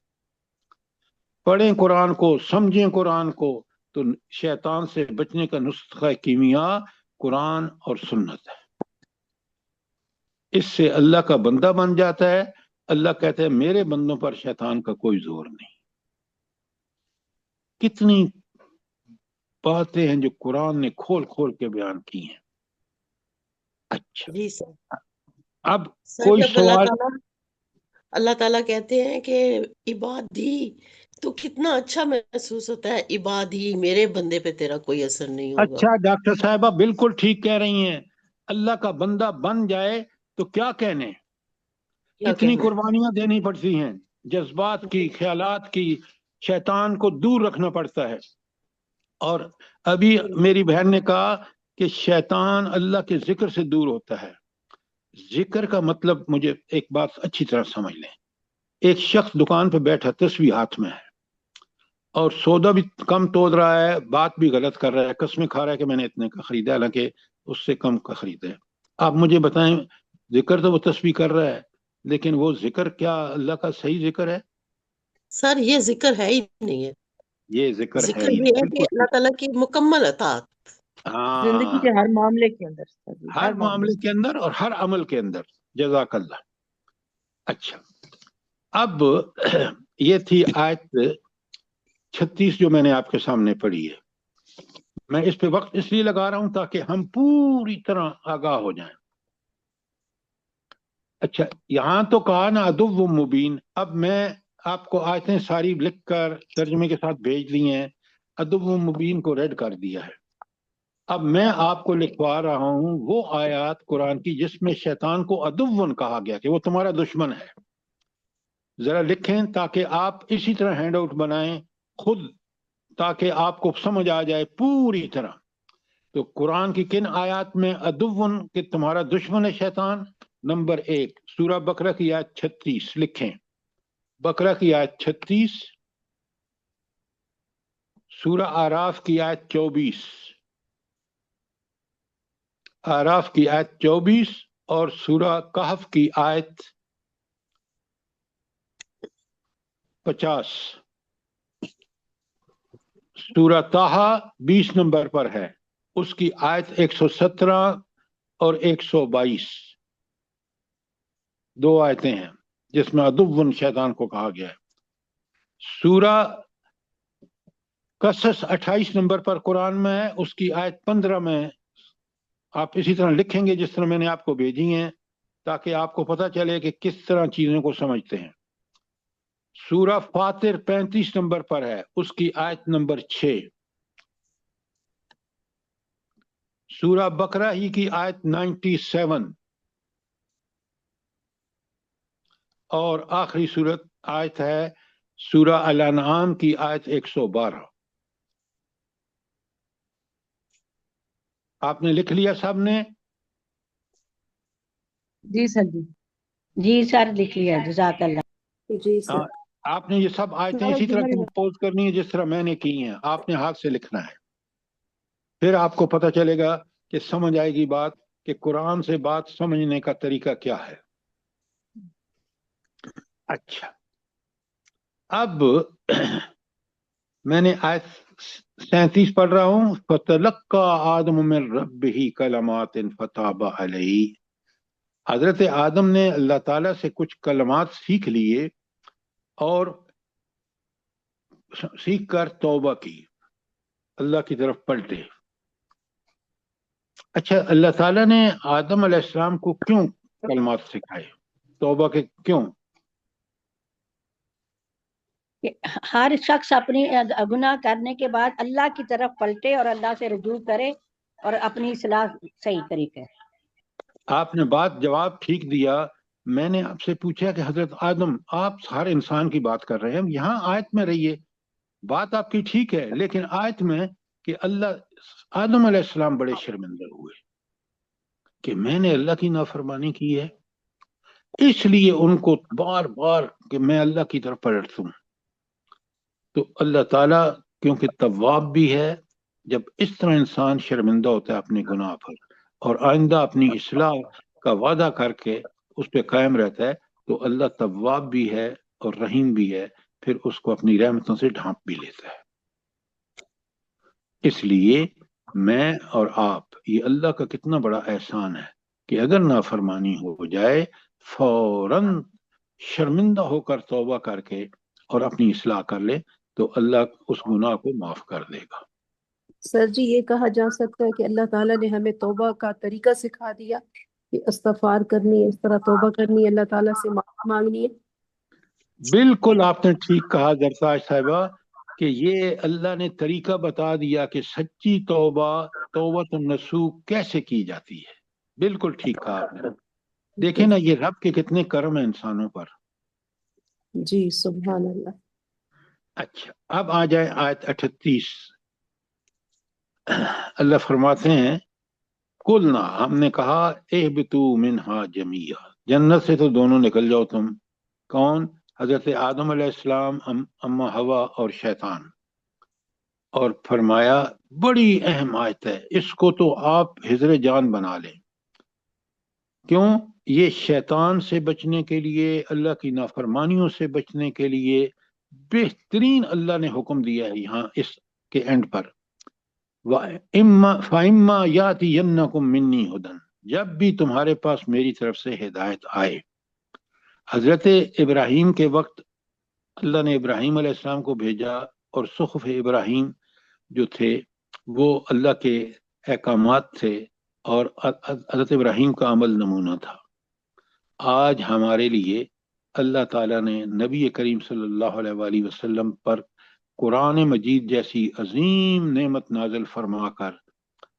پڑھیں قرآن کو، سمجھیں قرآن کو، تو شیطان سے بچنے کا نسخہ کیمیا قرآن اور سنت ہے. اس سے اللہ کا بندہ بن جاتا ہے اللہ کہتے ہیں میرے بندوں پر شیطان کا کوئی زور نہیں. کتنی باتیں ہیں جو قرآن نے کھول کھول کے بیان کی ہیں. اچھا
جی سر.
اب
سر
کوئی
جب
سوال؟
اللہ تعالیٰ کہتے ہیں کہ عبادی، تو کتنا اچھا محسوس ہوتا ہے. عبادی، میرے بندے پہ تیرا کوئی اثر نہیں ہوگا.
اچھا ڈاکٹر صاحبہ بالکل ٹھیک کہہ رہی ہیں. اللہ کا بندہ بن جائے تو کیا کہنے،
کیا
کتنی
کہنا.
قربانیاں دینی پڑتی ہیں، جذبات کی، خیالات کی، شیطان کو دور رکھنا پڑتا ہے. اور ابھی میری بہن نے کہا کہ شیطان اللہ کے ذکر سے دور ہوتا ہے. ذکر کا مطلب مجھے ایک بات اچھی طرح سمجھ لیں. ایک شخص دکان پہ بیٹھا، تسبیح ہاتھ میں ہے، اور سودا بھی کم تول رہا ہے، بات بھی غلط کر رہا ہے، قسمیں کھا رہا ہے کہ میں نے اتنے کا خریدا، حالانکہ اس سے کم کا خریدا ہے. آپ مجھے بتائیں، ذکر تو وہ تسبیح کر رہا ہے، لیکن وہ ذکر کیا اللہ کا صحیح ذکر ہے؟
سر یہ ذکر ہے ہی نہیں ہے.
یہ ذکر ہے
ذکر
ہی
یہ ہے
نہیں.
کہ اللہ تعالیٰ کی مکمل اطاعت.
زندگی کے
ہاں،
ہر معاملے کے اندر سر جی،
ہر معاملے کے اندر اور ہر عمل کے اندر. جزاک اللہ. اچھا، اب یہ تھی آیت 36 جو میں نے آپ کے سامنے پڑھی ہے. میں اس پہ وقت اس لیے لگا رہا ہوں تاکہ ہم پوری طرح آگاہ ہو جائیں. اچھا، یہاں تو کہا نا عدو مبین. اب میں آپ کو آیتیں ساری لکھ کر ترجمے کے ساتھ بھیج دی ہیں. عدو مبین کو ریڈ کر دیا ہے. اب میں آپ کو لکھوا رہا ہوں وہ آیات قرآن کی جس میں شیطان کو عدو کہا گیا کہ وہ تمہارا دشمن ہے. ذرا لکھیں تاکہ آپ اسی طرح ہینڈ آؤٹ بنائیں خود، تاکہ آپ کو سمجھ آ جائے پوری طرح. تو قرآن کی کن آیات میں عدوٌ کہ تمہارا دشمن ہے شیطان؟ نمبر 1 سورہ بقرہ کی آیت 36 لکھیں. بقرہ کی آیت 36، سورہ آراف کی آیت 24، آراف کی آیت 24 اور سورہ کہف کی آیت 50. سورہ طٰہٰ 20 نمبر پر ہے، اس کی آیت 117 اور 122. 2 آیتیں ہیں جس میں عدوٌ شیطان کو کہا گیا ہے. سورہ قصص 28 نمبر پر قرآن میں ہے، اس کی آیت 15 میں. آپ اسی طرح لکھیں گے جس طرح میں نے آپ کو بھیجی ہیں، تاکہ آپ کو پتہ چلے کہ کس طرح چیزوں کو سمجھتے ہیں. سورہ فاطر 35 نمبر پر ہے، اس کی آیت نمبر 6. سورہ بقرہ ہی کی آیت 97 اور آخری سورت آیت ہے سورہ الانعام کی آیت 112. آپ نے لکھ لیا سب نے؟
جی سر جی.
جی سر لکھ لیا، جزاک اللہ.
جی سر.
ہاں، آپ نے یہ سب آیتیں اسی طرح کمپوز کرنی ہے جس طرح میں نے کی ہیں. آپ نے ہاتھ سے لکھنا ہے، پھر آپ کو پتہ چلے گا کہ سمجھ آئے گی بات کہ قرآن سے بات سمجھنے کا طریقہ کیا ہے. اچھا، اب میں نے آیت 37 پڑھ رہا ہوں. فَتَلَقَّى آدَمُ مِن رَبِّهِ كَلِمَاتٍ فَتَابَ عَلَيْهِ. حضرت آدم نے اللہ تعالیٰ سے کچھ کلمات سیکھ لیے اور سیکھ کر توبہ کی، اللہ کی طرف پلٹے. اچھا، اللہ تعالیٰ نے آدم علیہ السلام کو کیوں کلمات سکھائے، توبہ کے کیوں؟
ہر شخص اپنی گناہ کرنے کے بعد اللہ کی طرف پلٹے اور اللہ سے رجوع کرے اور اپنی اصلاح صحیح طریقے.
آپ نے بات جواب ٹھیک دیا. میں نے آپ سے پوچھا کہ حضرت آدم، آپ ہر انسان کی بات کر رہے ہیں، یہاں آیت میں رہیے. بات آپ کی ٹھیک ہے، لیکن آیت میں کہ آدم علیہ السلام بڑے شرمندہ ہوئے کہ میں نے اللہ کی نافرمانی کی ہے، اس لیے ان کو بار بار کہ میں اللہ کی طرف پلٹتا ہوں. تو اللہ تعالیٰ کیونکہ تواب بھی ہے، جب اس طرح انسان شرمندہ ہوتا ہے اپنے گناہ پر اور آئندہ اپنی اصلاح کا وعدہ کر کے اس پہ قائم رہتا ہے، تو اللہ تواب بھی ہے اور رحیم بھی ہے، پھر اس کو اپنی رحمتوں سے ڈھانپ بھی لیتا ہے. اس لیے میں اور آپ، یہ اللہ کا کتنا بڑا احسان ہے کہ اگر نافرمانی ہو جائے فوراً شرمندہ ہو کر توبہ کر کے اور اپنی اصلاح کر لے تو اللہ اس گناہ کو معاف کر دے گا۔
سر جی یہ کہا جا سکتا ہے کہ اللہ تعالیٰ نے ہمیں توبہ کا طریقہ سکھا دیا کہ استغفار کرنی ہے، اس طرح توبہ کرنی ہے، اللہ تعالیٰ سے معافی مانگنی ہے۔
بالکل آپ نے ٹھیک کہا زرتاج صاحبہ کہ یہ اللہ نے طریقہ بتا دیا کہ سچی توبہ توبۃ النصوح کیسے کی جاتی ہے۔ بالکل ٹھیک کہا آپ نے۔ دیکھیں نا یہ رب کے کتنے کرم ہیں انسانوں پر۔
جی سبحان اللہ۔
اچھا اب آ جائے آیت 38۔ اللہ فرماتے ہیں قلنا، ہم نے کہا اہبطوا منہا جمیعا، جنت سے تو دونوں نکل جاؤ تم۔ کون؟ حضرت آدم علیہ السلام، اما ہوا اور شیطان۔ اور فرمایا بڑی اہم آیت ہے، اس کو تو آپ حضر جان بنا لیں۔ کیوں؟ یہ شیطان سے بچنے کے لیے، اللہ کی نافرمانیوں سے بچنے کے لیے بہترین اللہ نے حکم دیا ہے یہاں اس کے اینڈ پر۔ فَإِمَّا يَأْتِيَنَّكُم مِّنِّي هُدًى، جب بھی تمہارے پاس میری طرف سے ہدایت آئے۔ حضرت ابراہیم کے وقت اللہ نے ابراہیم علیہ السلام کو بھیجا، اور صحف ابراہیم جو تھے وہ اللہ کے احکامات تھے اور حضرت ابراہیم کا عمل نمونہ تھا۔ آج ہمارے لیے اللہ تعالیٰ نے نبی کریم صلی اللہ علیہ وآلہ وسلم پر قرآن مجید جیسی عظیم نعمت نازل فرما کر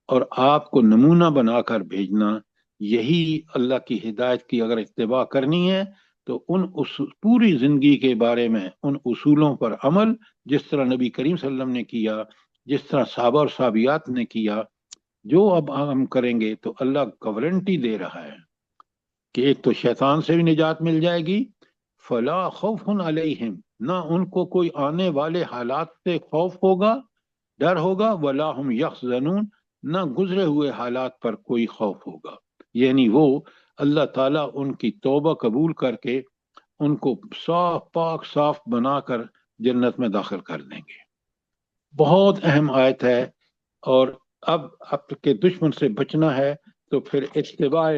اور آپ کو نمونہ بنا کر بھیجنا، یہی اللہ کی ہدایت کی اگر اتباع کرنی ہے تو پوری زندگی کے بارے میں ان اصولوں پر عمل جس طرح نبی کریم صلی اللہ علیہ وسلم نے کیا، جس طرح صحابہ اور صحابیات نے کیا، جو اب ہم کریں گے تو اللہ گارنٹی دے رہا ہے کہ ایک تو شیطان سے بھی نجات مل جائے گی، فلا خوف علیہم، نہ ان کو کوئی آنے والے حالات سے خوف ہوگا، ڈر ہوگا، ولا ہم یحزنون، نہ گزرے ہوئے حالات پر کوئی خوف ہوگا۔ یعنی وہ اللہ تعالیٰ ان کی توبہ قبول کر کے ان کو صاف پاک صاف بنا کر جنت میں داخل کر دیں گے۔ بہت اہم آیت ہے، اور اب آپ کے دشمن سے بچنا ہے تو پھر اتباع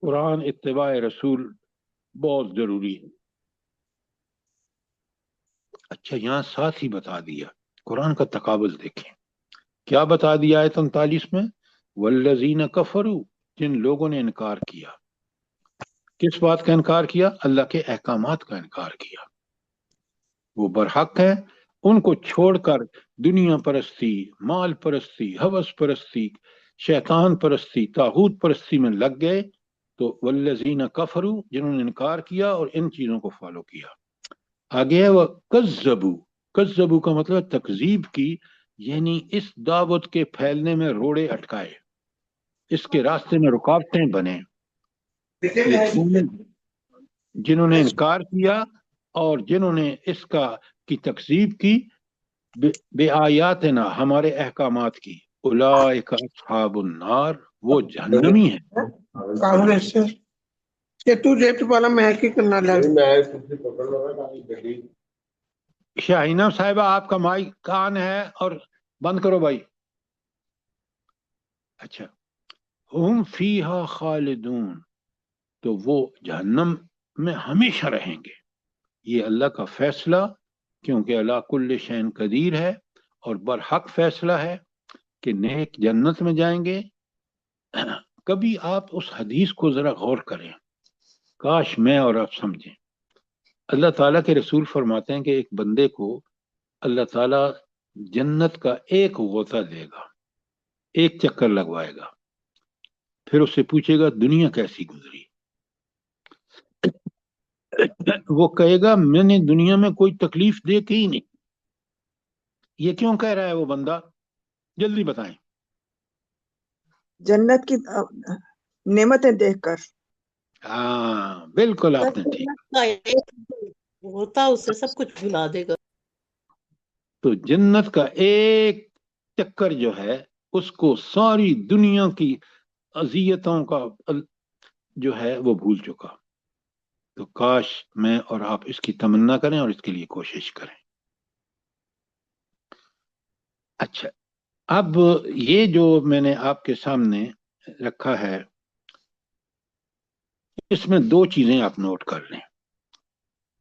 قرآن، اتباع رسول بہت ضروری ہے۔ اچھا یہاں ساتھ ہی بتا دیا، قرآن کا تقابل دیکھیں کیا بتا دیا ہے 39 میں، والذین کفروا، جن لوگوں نے انکار کیا۔ کس بات کا انکار کیا؟ اللہ کے احکامات کا انکار کیا۔ وہ برحق ہیں، ان کو چھوڑ کر دنیا پرستی، مال پرستی، ہوس پرستی، شیطان پرستی، طاغوت پرستی میں لگ گئے، تو والذین کفروا، جنہوں نے انکار کیا اور ان چیزوں کو فالو کیا۔ آگے ہے وہ کذبوا کا مطلب تکذیب کی، یعنی اس دعوت کے پھیلنے میں روڑے اٹکائے، اس کے راستے میں رکاوٹیں بنے۔ جنہوں نے انکار کیا اور جنہوں نے اس کی تکذیب کی، بے آیاتنا، ہمارے احکامات کی، اولئک اصحاب النار، وہ جہنمی ہیں۔
کانگریس سے کہ تو ریٹ والا میں کی کرنا لگ
شاہینہ صاحبہ آپ کا مائک کان ہے اور بند کرو بھائی۔ اچھا، ہم فیہا خالدون، تو وہ جہنم میں ہمیشہ رہیں گے۔ یہ اللہ کا فیصلہ، کیونکہ اللہ کل شین قدیر ہے اور برحق فیصلہ ہے کہ نیک جنت میں جائیں گے۔ کبھی آپ اس حدیث کو ذرا غور کریں، کاش میں اور آپ سمجھیں۔ اللہ تعالیٰ کے رسول فرماتے ہیں کہ ایک بندے کو اللہ تعالیٰ جنت کا ایک غوطہ دے گا، ایک چکر لگوائے گا، پھر اس سے پوچھے گا دنیا کیسی گزری؟ وہ کہے گا میں نے دنیا میں کوئی تکلیف دیکھی ہی نہیں۔ یہ کیوں کہہ رہا ہے وہ بندہ؟ جلدی بتائیں۔
جنت کی نعمتیں دیکھ کر۔
ہاں بالکل آپ نے ٹھیک۔
ہوتا اسے سب کچھ بھلا دے گا۔
تو جنت کا ایک چکر جو ہے اس کو ساری دنیا کی اذیتوں کا جو ہے وہ بھول چکا۔ تو کاش میں اور آپ اس کی تمنا کریں اور اس کے لیے کوشش کریں۔ اچھا، اب یہ جو میں نے آپ کے سامنے رکھا ہے، اس میں دو چیزیں آپ نوٹ کر لیں۔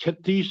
36,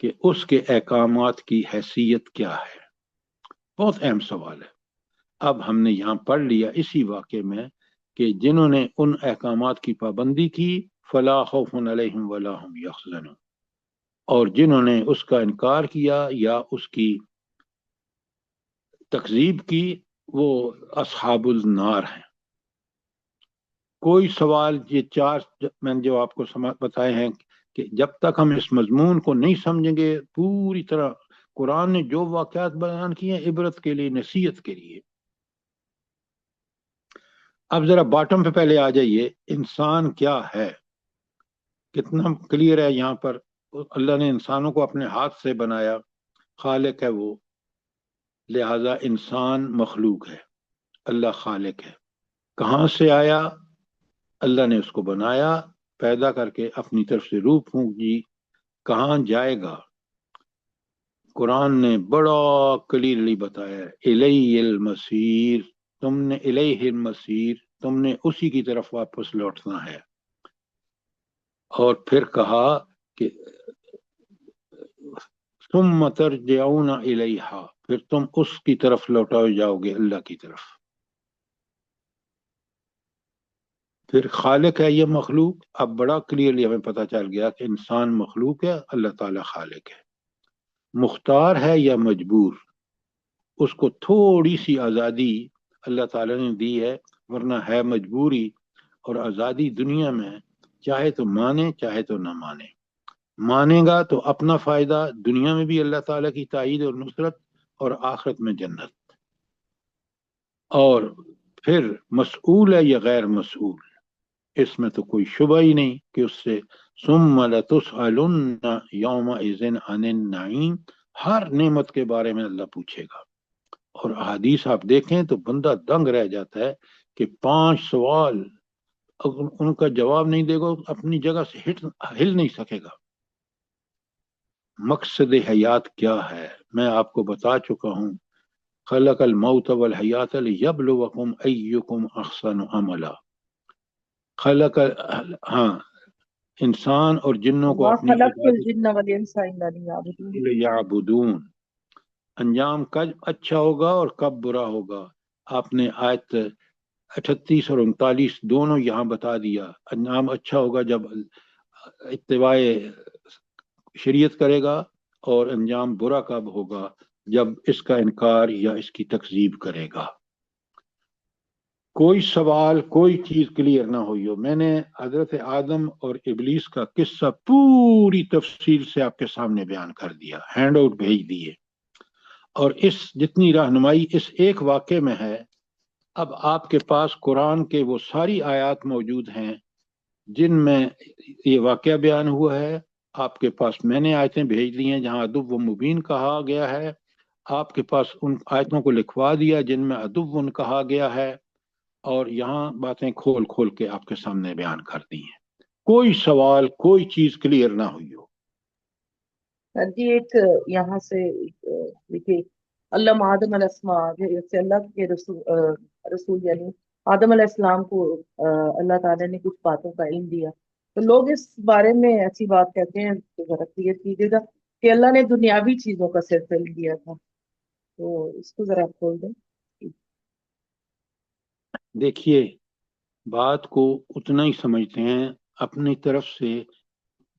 کہ اس کے احکامات کی حیثیت کیا ہے. بہت اہم سوال ہے. اب ہم نے یہاں پڑھ لیا اسی واقعے میں کہ جنہوں نے ان احکامات کی پابندی کی فلا خوف علیہم ولا هم یحزنون، اور جنہوں نے اس کا انکار کیا یا اس کی تکذیب کی وہ اصحاب النار ہیں. کوئی سوال، یہ چار میں نے جو آپ کو بتائے ہیں کہ جب تک ہم اس مضمون کو نہیں سمجھیں گے پوری طرح، قرآن نے جو واقعات بیان کیے ہیں عبرت کے لیے، نصیحت کے لیے. اب ذرا باٹم پہ پہلے آ جائیے، انسان کیا ہے؟ کتنا کلیئر ہے یہاں پر. اللہ نے انسانوں کو اپنے ہاتھ سے بنایا، خالق ہے وہ، لہذا انسان مخلوق ہے، اللہ خالق ہے. کہاں سے آیا؟ اللہ نے اس کو بنایا، پیدا کر کے اپنی طرف سے روح پھونکی. کہاں جائے گا؟ قرآن نے بڑا کلیئرلی بتایا، الیہ المصیر، تم نے الیہ المصیر، تم نے اسی کی طرف واپس لوٹنا ہے. اور پھر کہا کہ ثم ترجعون الیہا، پھر تم اس کی طرف لوٹائے جاؤ گے، اللہ کی طرف. پھر خالق ہے یہ مخلوق. اب بڑا کلیئرلی ہمیں پتہ چل گیا کہ انسان مخلوق ہے، اللہ تعالی خالق ہے. مختار ہے یا مجبور؟ اس کو تھوڑی سی آزادی اللہ تعالی نے دی ہے، ورنہ ہے مجبوری. اور آزادی دنیا میں چاہے تو مانے چاہے تو نہ مانے. مانے گا تو اپنا فائدہ، دنیا میں بھی اللہ تعالی کی تائید اور نصرت، اور آخرت میں جنت. اور پھر مسئول ہے یا غیر مسئول، اس میں تو کوئی شبہ ہی نہیں کہ اس سے ثم لتسألن یومئذ عن النعیم، ہر نعمت کے بارے میں اللہ پوچھے گا. اور احادیث آپ دیکھیں تو بندہ دنگ رہ جاتا ہے کہ 5 سوال اگر ان کا جواب نہیں دے گا اپنی جگہ سے ہل نہیں سکے گا. مقصد حیات کیا ہے؟ میں آپ کو بتا چکا ہوں، خلق الموت والحیات لیبلوکم ایکم احسن عملا. خلق، ہاں، انسان اور جنوں کو
وما
اپنی
خلقت
عبادت
الجن والانس الا لیعبدون.
لیعبدون، انجام کب اچھا ہوگا اور کب برا ہوگا. آپ نے آیت 38 اور 39 دونوں یہاں بتا دیا. انجام اچھا ہوگا جب اتباع شریعت کرے گا، اور انجام برا کب ہوگا جب اس کا انکار یا اس کی تکذیب کرے گا. کوئی سوال، کوئی چیز کلیئر نہ ہوئی ہو. میں نے حضرت آدم اور ابلیس کا قصہ پوری تفصیل سے آپ کے سامنے بیان کر دیا، ہینڈ آؤٹ بھیج دیے، اور اس جتنی رہنمائی اس ایک واقعے میں ہے. اب آپ کے پاس قرآن کے وہ ساری آیات موجود ہیں جن میں یہ واقعہ بیان ہوا ہے. آپ کے پاس میں نے آیتیں بھیج دی ہیں جہاں عدو مبین کہا گیا ہے. آپ کے پاس ان آیتوں کو لکھوا دیا جن میں عدو کہا گیا ہے، اور یہاں باتیں کھول کھول کے آپ کے سامنے بیان کر دی ہیں. کوئی سوال، کوئی چیز کلیئر نہ ہوئی ہو.
سر جی ایک یہاں سے دیکھیے، علم آدم الاسماء، جیسے اللہ کے رسول یعنی آدم علیہ السلام کو اللہ تعالیٰ نے کچھ باتوں کا علم دیا، تو لوگ اس بارے میں ایسی بات کہتے ہیں تو ذرا کلیئر کیجیے گا کہ اللہ نے دنیاوی چیزوں کا صرف علم دیا تھا، تو اس کو ذرا کھول دیں.
دیکھیے، بات کو اتنا ہی سمجھتے ہیں، اپنی طرف سے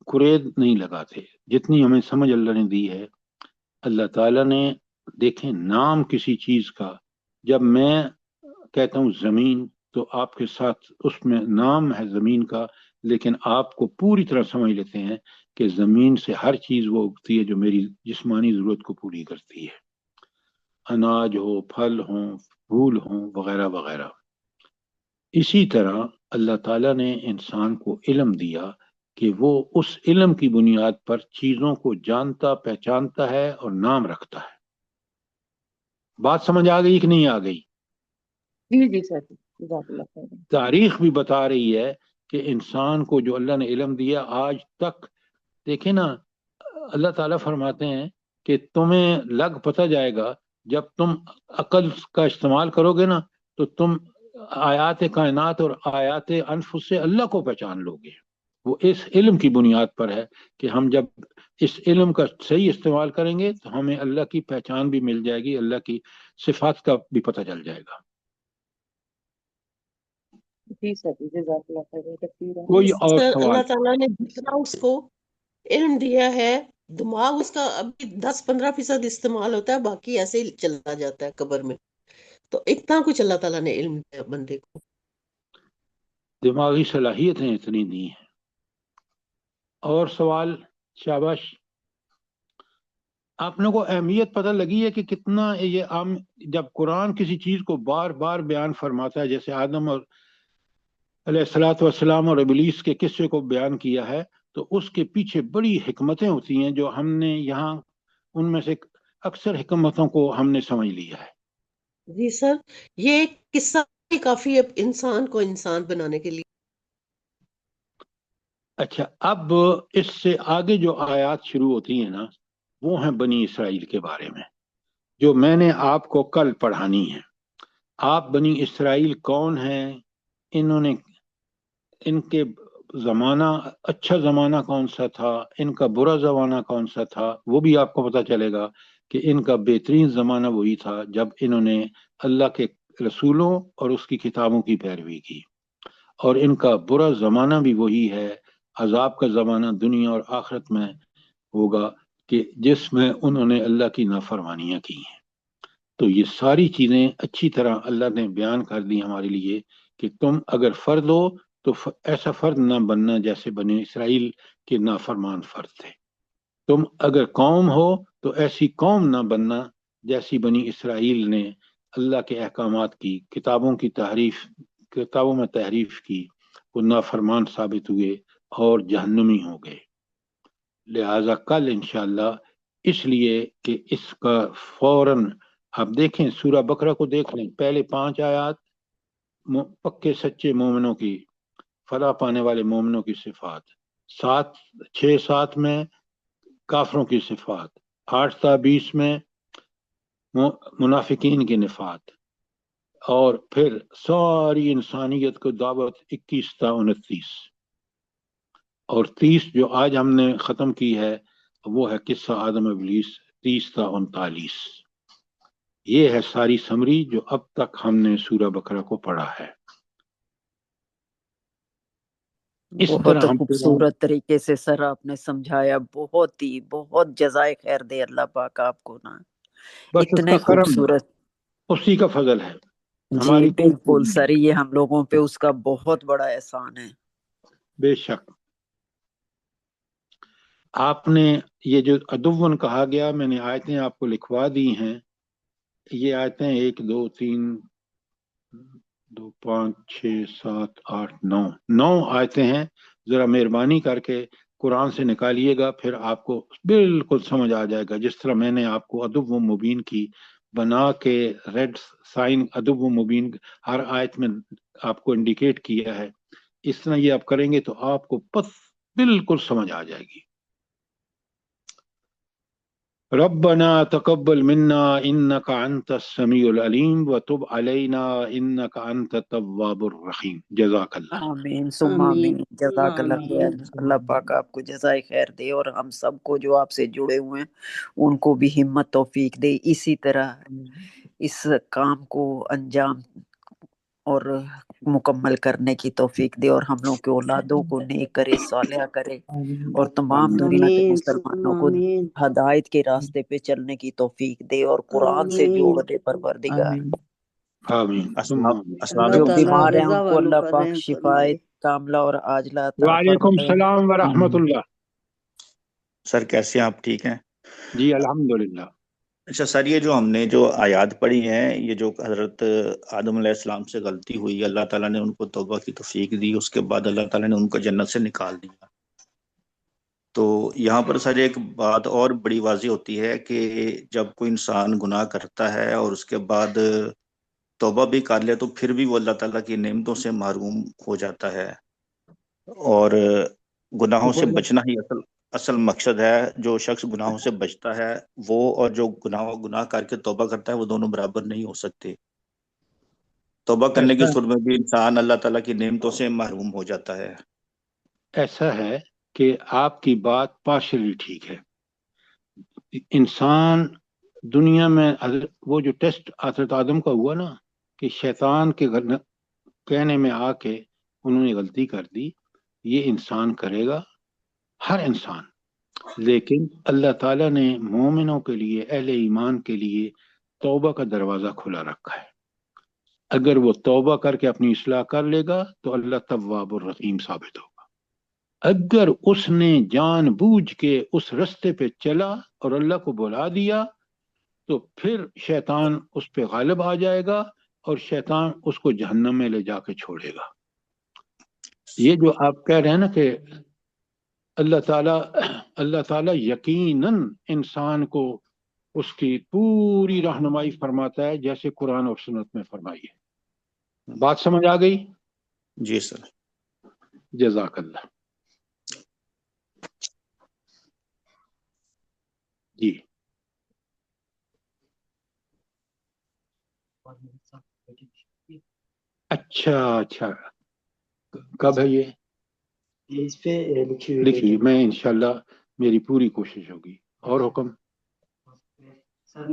قرید نہیں لگاتے. جتنی ہمیں سمجھ اللہ نے دی ہے، اللہ تعالیٰ نے، دیکھیں نام کسی چیز کا، جب میں کہتا ہوں زمین تو آپ کے ساتھ اس میں نام ہے زمین کا، لیکن آپ کو پوری طرح سمجھ لیتے ہیں کہ زمین سے ہر چیز وہ اگتی ہے جو میری جسمانی ضرورت کو پوری کرتی ہے، اناج ہو، پھل ہوں، پھول ہوں، وغیرہ وغیرہ. اسی طرح اللہ تعالیٰ نے انسان کو علم دیا کہ وہ اس علم کی بنیاد پر چیزوں کو جانتا، پہچانتا ہے اور نام رکھتا ہے. بات سمجھ آ گئی کہ نہیں آ گئی؟
جی جی سر، جزاک اللہ خیر.
تاریخ بھی بتا رہی ہے کہ انسان کو جو اللہ نے علم دیا آج تک، دیکھیں نا، اللہ تعالیٰ فرماتے ہیں کہ تمہیں لگ پتہ جائے گا جب تم عقل کا استعمال کرو گے نا تو تم آیات کائنات اور آیات انفس سے اللہ کو پہچان لو گے. وہ اس علم کی بنیاد پر ہے کہ ہم جب اس علم کا صحیح استعمال کریں گے تو ہمیں اللہ کی پہچان بھی مل جائے گی، اللہ کی صفات کا بھی پتہ چل جائے گا۔
جی سر، جزاک اللہ خیر، تکبیر ہے۔
کوئی اور
سر
سوال؟
اللہ تعالیٰ نے جتنا اس کو علم دیا ہے، دماغ اس کا ابھی 10-15% استعمال ہوتا ہے، باقی ایسے ہی چلا جاتا ہے قبر میں۔ تو اتنا کچھ اللہ تعالیٰ نے علم دیا بندے کو۔
دماغی صلاحیتیں اتنی دی ہیں۔ اور سوال؟ شاباش۔ آپ لوگوں کو اہمیت پتہ لگی ہے کہ کتنا یہ عام، جب قرآن کسی چیز کو بار بار بیان فرماتا ہے، جیسے آدم اور علیہ الصلوۃ والسلام اور ابلیس کے قصے کو بیان کیا ہے، تو اس کے پیچھے بڑی حکمتیں ہوتی ہیں جو ہم نے یہاں ان میں سے اکثر حکمتوں کو ہم نے سمجھ لیا ہے۔
جی سر، یہ ایک قصہ ہی کافی ہے انسان کو انسان بنانے کے لیے۔
اچھا، اب اس سے آگے جو آیات شروع ہوتی ہیں نا، وہ ہیں بنی اسرائیل کے بارے میں، جو میں نے آپ کو کل پڑھانی ہے۔ آپ بنی اسرائیل کون ہیں، انہوں نے، ان کے زمانہ اچھا زمانہ کون سا تھا، ان کا برا زمانہ کون سا تھا، وہ بھی آپ کو پتہ چلے گا کہ ان کا بہترین زمانہ وہی تھا جب انہوں نے اللہ کے رسولوں اور اس کی کتابوں کی پیروی کی، اور ان کا برا زمانہ بھی وہی ہے، عذاب کا زمانہ دنیا اور آخرت میں ہوگا کہ جس میں انہوں نے اللہ کی نافرمانیاں کی ہیں۔ تو یہ ساری چیزیں اچھی طرح اللہ نے بیان کر دی ہمارے لیے کہ تم اگر فرد ہو تو ایسا فرد نہ بننا جیسے بنی اسرائیل کے نافرمان فرد تھے، تم اگر قوم ہو تو ایسی قوم نہ بننا جیسی بنی اسرائیل نے اللہ کے احکامات کی، کتابوں میں تحریف کی، وہ نافرمان ثابت ہوئے اور جہنمی ہو گئے۔ لہذا کل انشاءاللہ، اس لیے کہ اس کا فوراً آپ دیکھیں، سورہ بقرہ کو دیکھ لیں، پہلے 5 آیات پکے سچے مومنوں کی، فلاح پانے والے مومنوں کی صفات، 6-7 میں کافروں کی صفات، 8 تا 20 میں منافقین کی نفات، اور پھر ساری انسانیت کو دعوت 21 تا 29، اور 30 جو آج ہم نے ختم کی ہے وہ ہے قصہ آدم ابلیس 30 تا 39۔ یہ ہے ساری سمری جو اب تک ہم نے سورہ بقرہ کو پڑھا ہے۔ اس
بہت
طرح ہم
خوبصورت طریقے سے سر آپ نے سمجھایا، بہت جزائے خیر دے اللہ پاک آپ کو نا،
بس اس
اتنے
کا کرم ہے،
خوبصورت۔
اسی کا فضل ہے،
جی
ہماری کوئی
بالکل
چیز
سر،
نہیں۔
یہ ہم لوگوں پہ اس کا بہت بڑا احسان ہے۔
بے شک۔ آپ نے یہ جو ادون کہا گیا، میں نے آیتیں آپ کو لکھوا دی ہیں، یہ آیتیں 1 2 3 2 5 6 7 8 9 آیتیں ہیں۔ ذرا مہربانی کر کے قرآن سے نکالیے گا، پھر آپ کو بالکل سمجھ آ جائے گا، جس طرح میں نے آپ کو ادب و مبین کی بنا کے ریڈ سائن ادب و مبین ہر آیت میں آپ کو انڈیکیٹ کیا ہے، اس طرح یہ آپ کریں گے تو آپ کو بالکل سمجھ آ جائے گی۔ ربنا تقبل منا انك انت السميع العليم وتب علينا انك انت التواب الرحيم۔ جزاک اللہ۔
آمین ثم
آمین
آمین، جزاک اللہ خیر۔
آمین۔
اللہ پاک آپ کو جزائے خیر دے، اور ہم سب کو جو آپ سے جڑے ہوئے ہیں ان کو بھی ہمت توفیق دے، اسی طرح اس کام کو انجام اور مکمل کرنے کی توفیق دے، اور ہم لوگ کے اولادوں کو نیک کرے، صالحہ کرے، اور تمام دنیا کے
آمین ثم
مسلمانوں کو
آمین
ہدایت کے راستے پہ چلنے کی توفیق دے، اور قرآن سے
آمین۔
جوڑ دے پروردگار۔
آمین ثم
السلام
آمین۔
السلام
اللہ
جو
علیکم سر۔
تعالیٰ
بیمار ہیں
غزہ
ان کو
والوں
اللہ
کا
پاک
رحم
شفائے
فرمائے۔
کاملہ اور عاجلہ عطا
وعلیکم
فرمائے۔
السلام ورحمۃ اللہ۔
سر کیسے ہیں آپ؟ ٹھیک ہیں؟
جی الحمدللہ۔
اچھا سر، یہ جو ہم نے جو آیات پڑھی ہیں، یہ جو حضرت آدم علیہ السلام سے غلطی ہوئی، اللہ تعالیٰ نے ان کو توبہ کی توفیق دی، اس کے بعد اللہ تعالیٰ نے ان کو جنت سے نکال دیا۔ تو یہاں پر سر ایک بات اور بڑی واضح ہوتی ہے کہ جب کوئی انسان گناہ کرتا ہے اور اس کے بعد توبہ بھی کر لے تو پھر بھی وہ اللہ تعالیٰ کی نعمتوں سے محروم ہو جاتا ہے، اور گناہوں سے بچنا ہی اصل مقصد ہے۔ جو شخص گناہوں سے بچتا ہے وہ، اور جو گناہ کر کے توبہ کرتا ہے، وہ دونوں برابر نہیں ہو سکتے۔ توبہ کرنے کی
ایسا
صورت میں بھی انسان اللہ تعالیٰ کی نعمتوں سے محروم ہو جاتا ہے۔
ایسا ہے کہ آپ کی بات پارشلی ٹھیک ہے. انسان دنیا میں وہ جو ٹیسٹ حضرت آدم کا ہوا نا کہ شیطان کے کہنے میں آ کے انہوں نے غلطی کر دی، یہ انسان کرے گا، ہر انسان. لیکن اللہ تعالیٰ نے مومنوں کے لیے، اہل ایمان کے لیے توبہ کا دروازہ کھلا رکھا ہے. اگر وہ توبہ کر کے اپنی اصلاح کر لے گا تو اللہ تواب الرحیم ثابت ہوگا. اگر اس نے جان بوجھ کے اس رستے پہ چلا اور اللہ کو بلا دیا تو پھر شیطان اس پہ غالب آ جائے گا اور شیطان اس کو جہنم میں لے جا کے چھوڑے گا. یہ جو آپ کہہ رہے ہیں نا کہ اللہ تعالیٰ یقیناً انسان کو اس کی پوری رہنمائی فرماتا ہے جیسے قرآن اور سنت میں فرمائی ہے. بات سمجھ آ گئی؟
جی سر.
جزاک اللہ. جی اچھا کب ہے یہ؟
اس پہ
لکھیے، میں انشاءاللہ میری پوری کوشش ہوگی. اور حکم؟
سر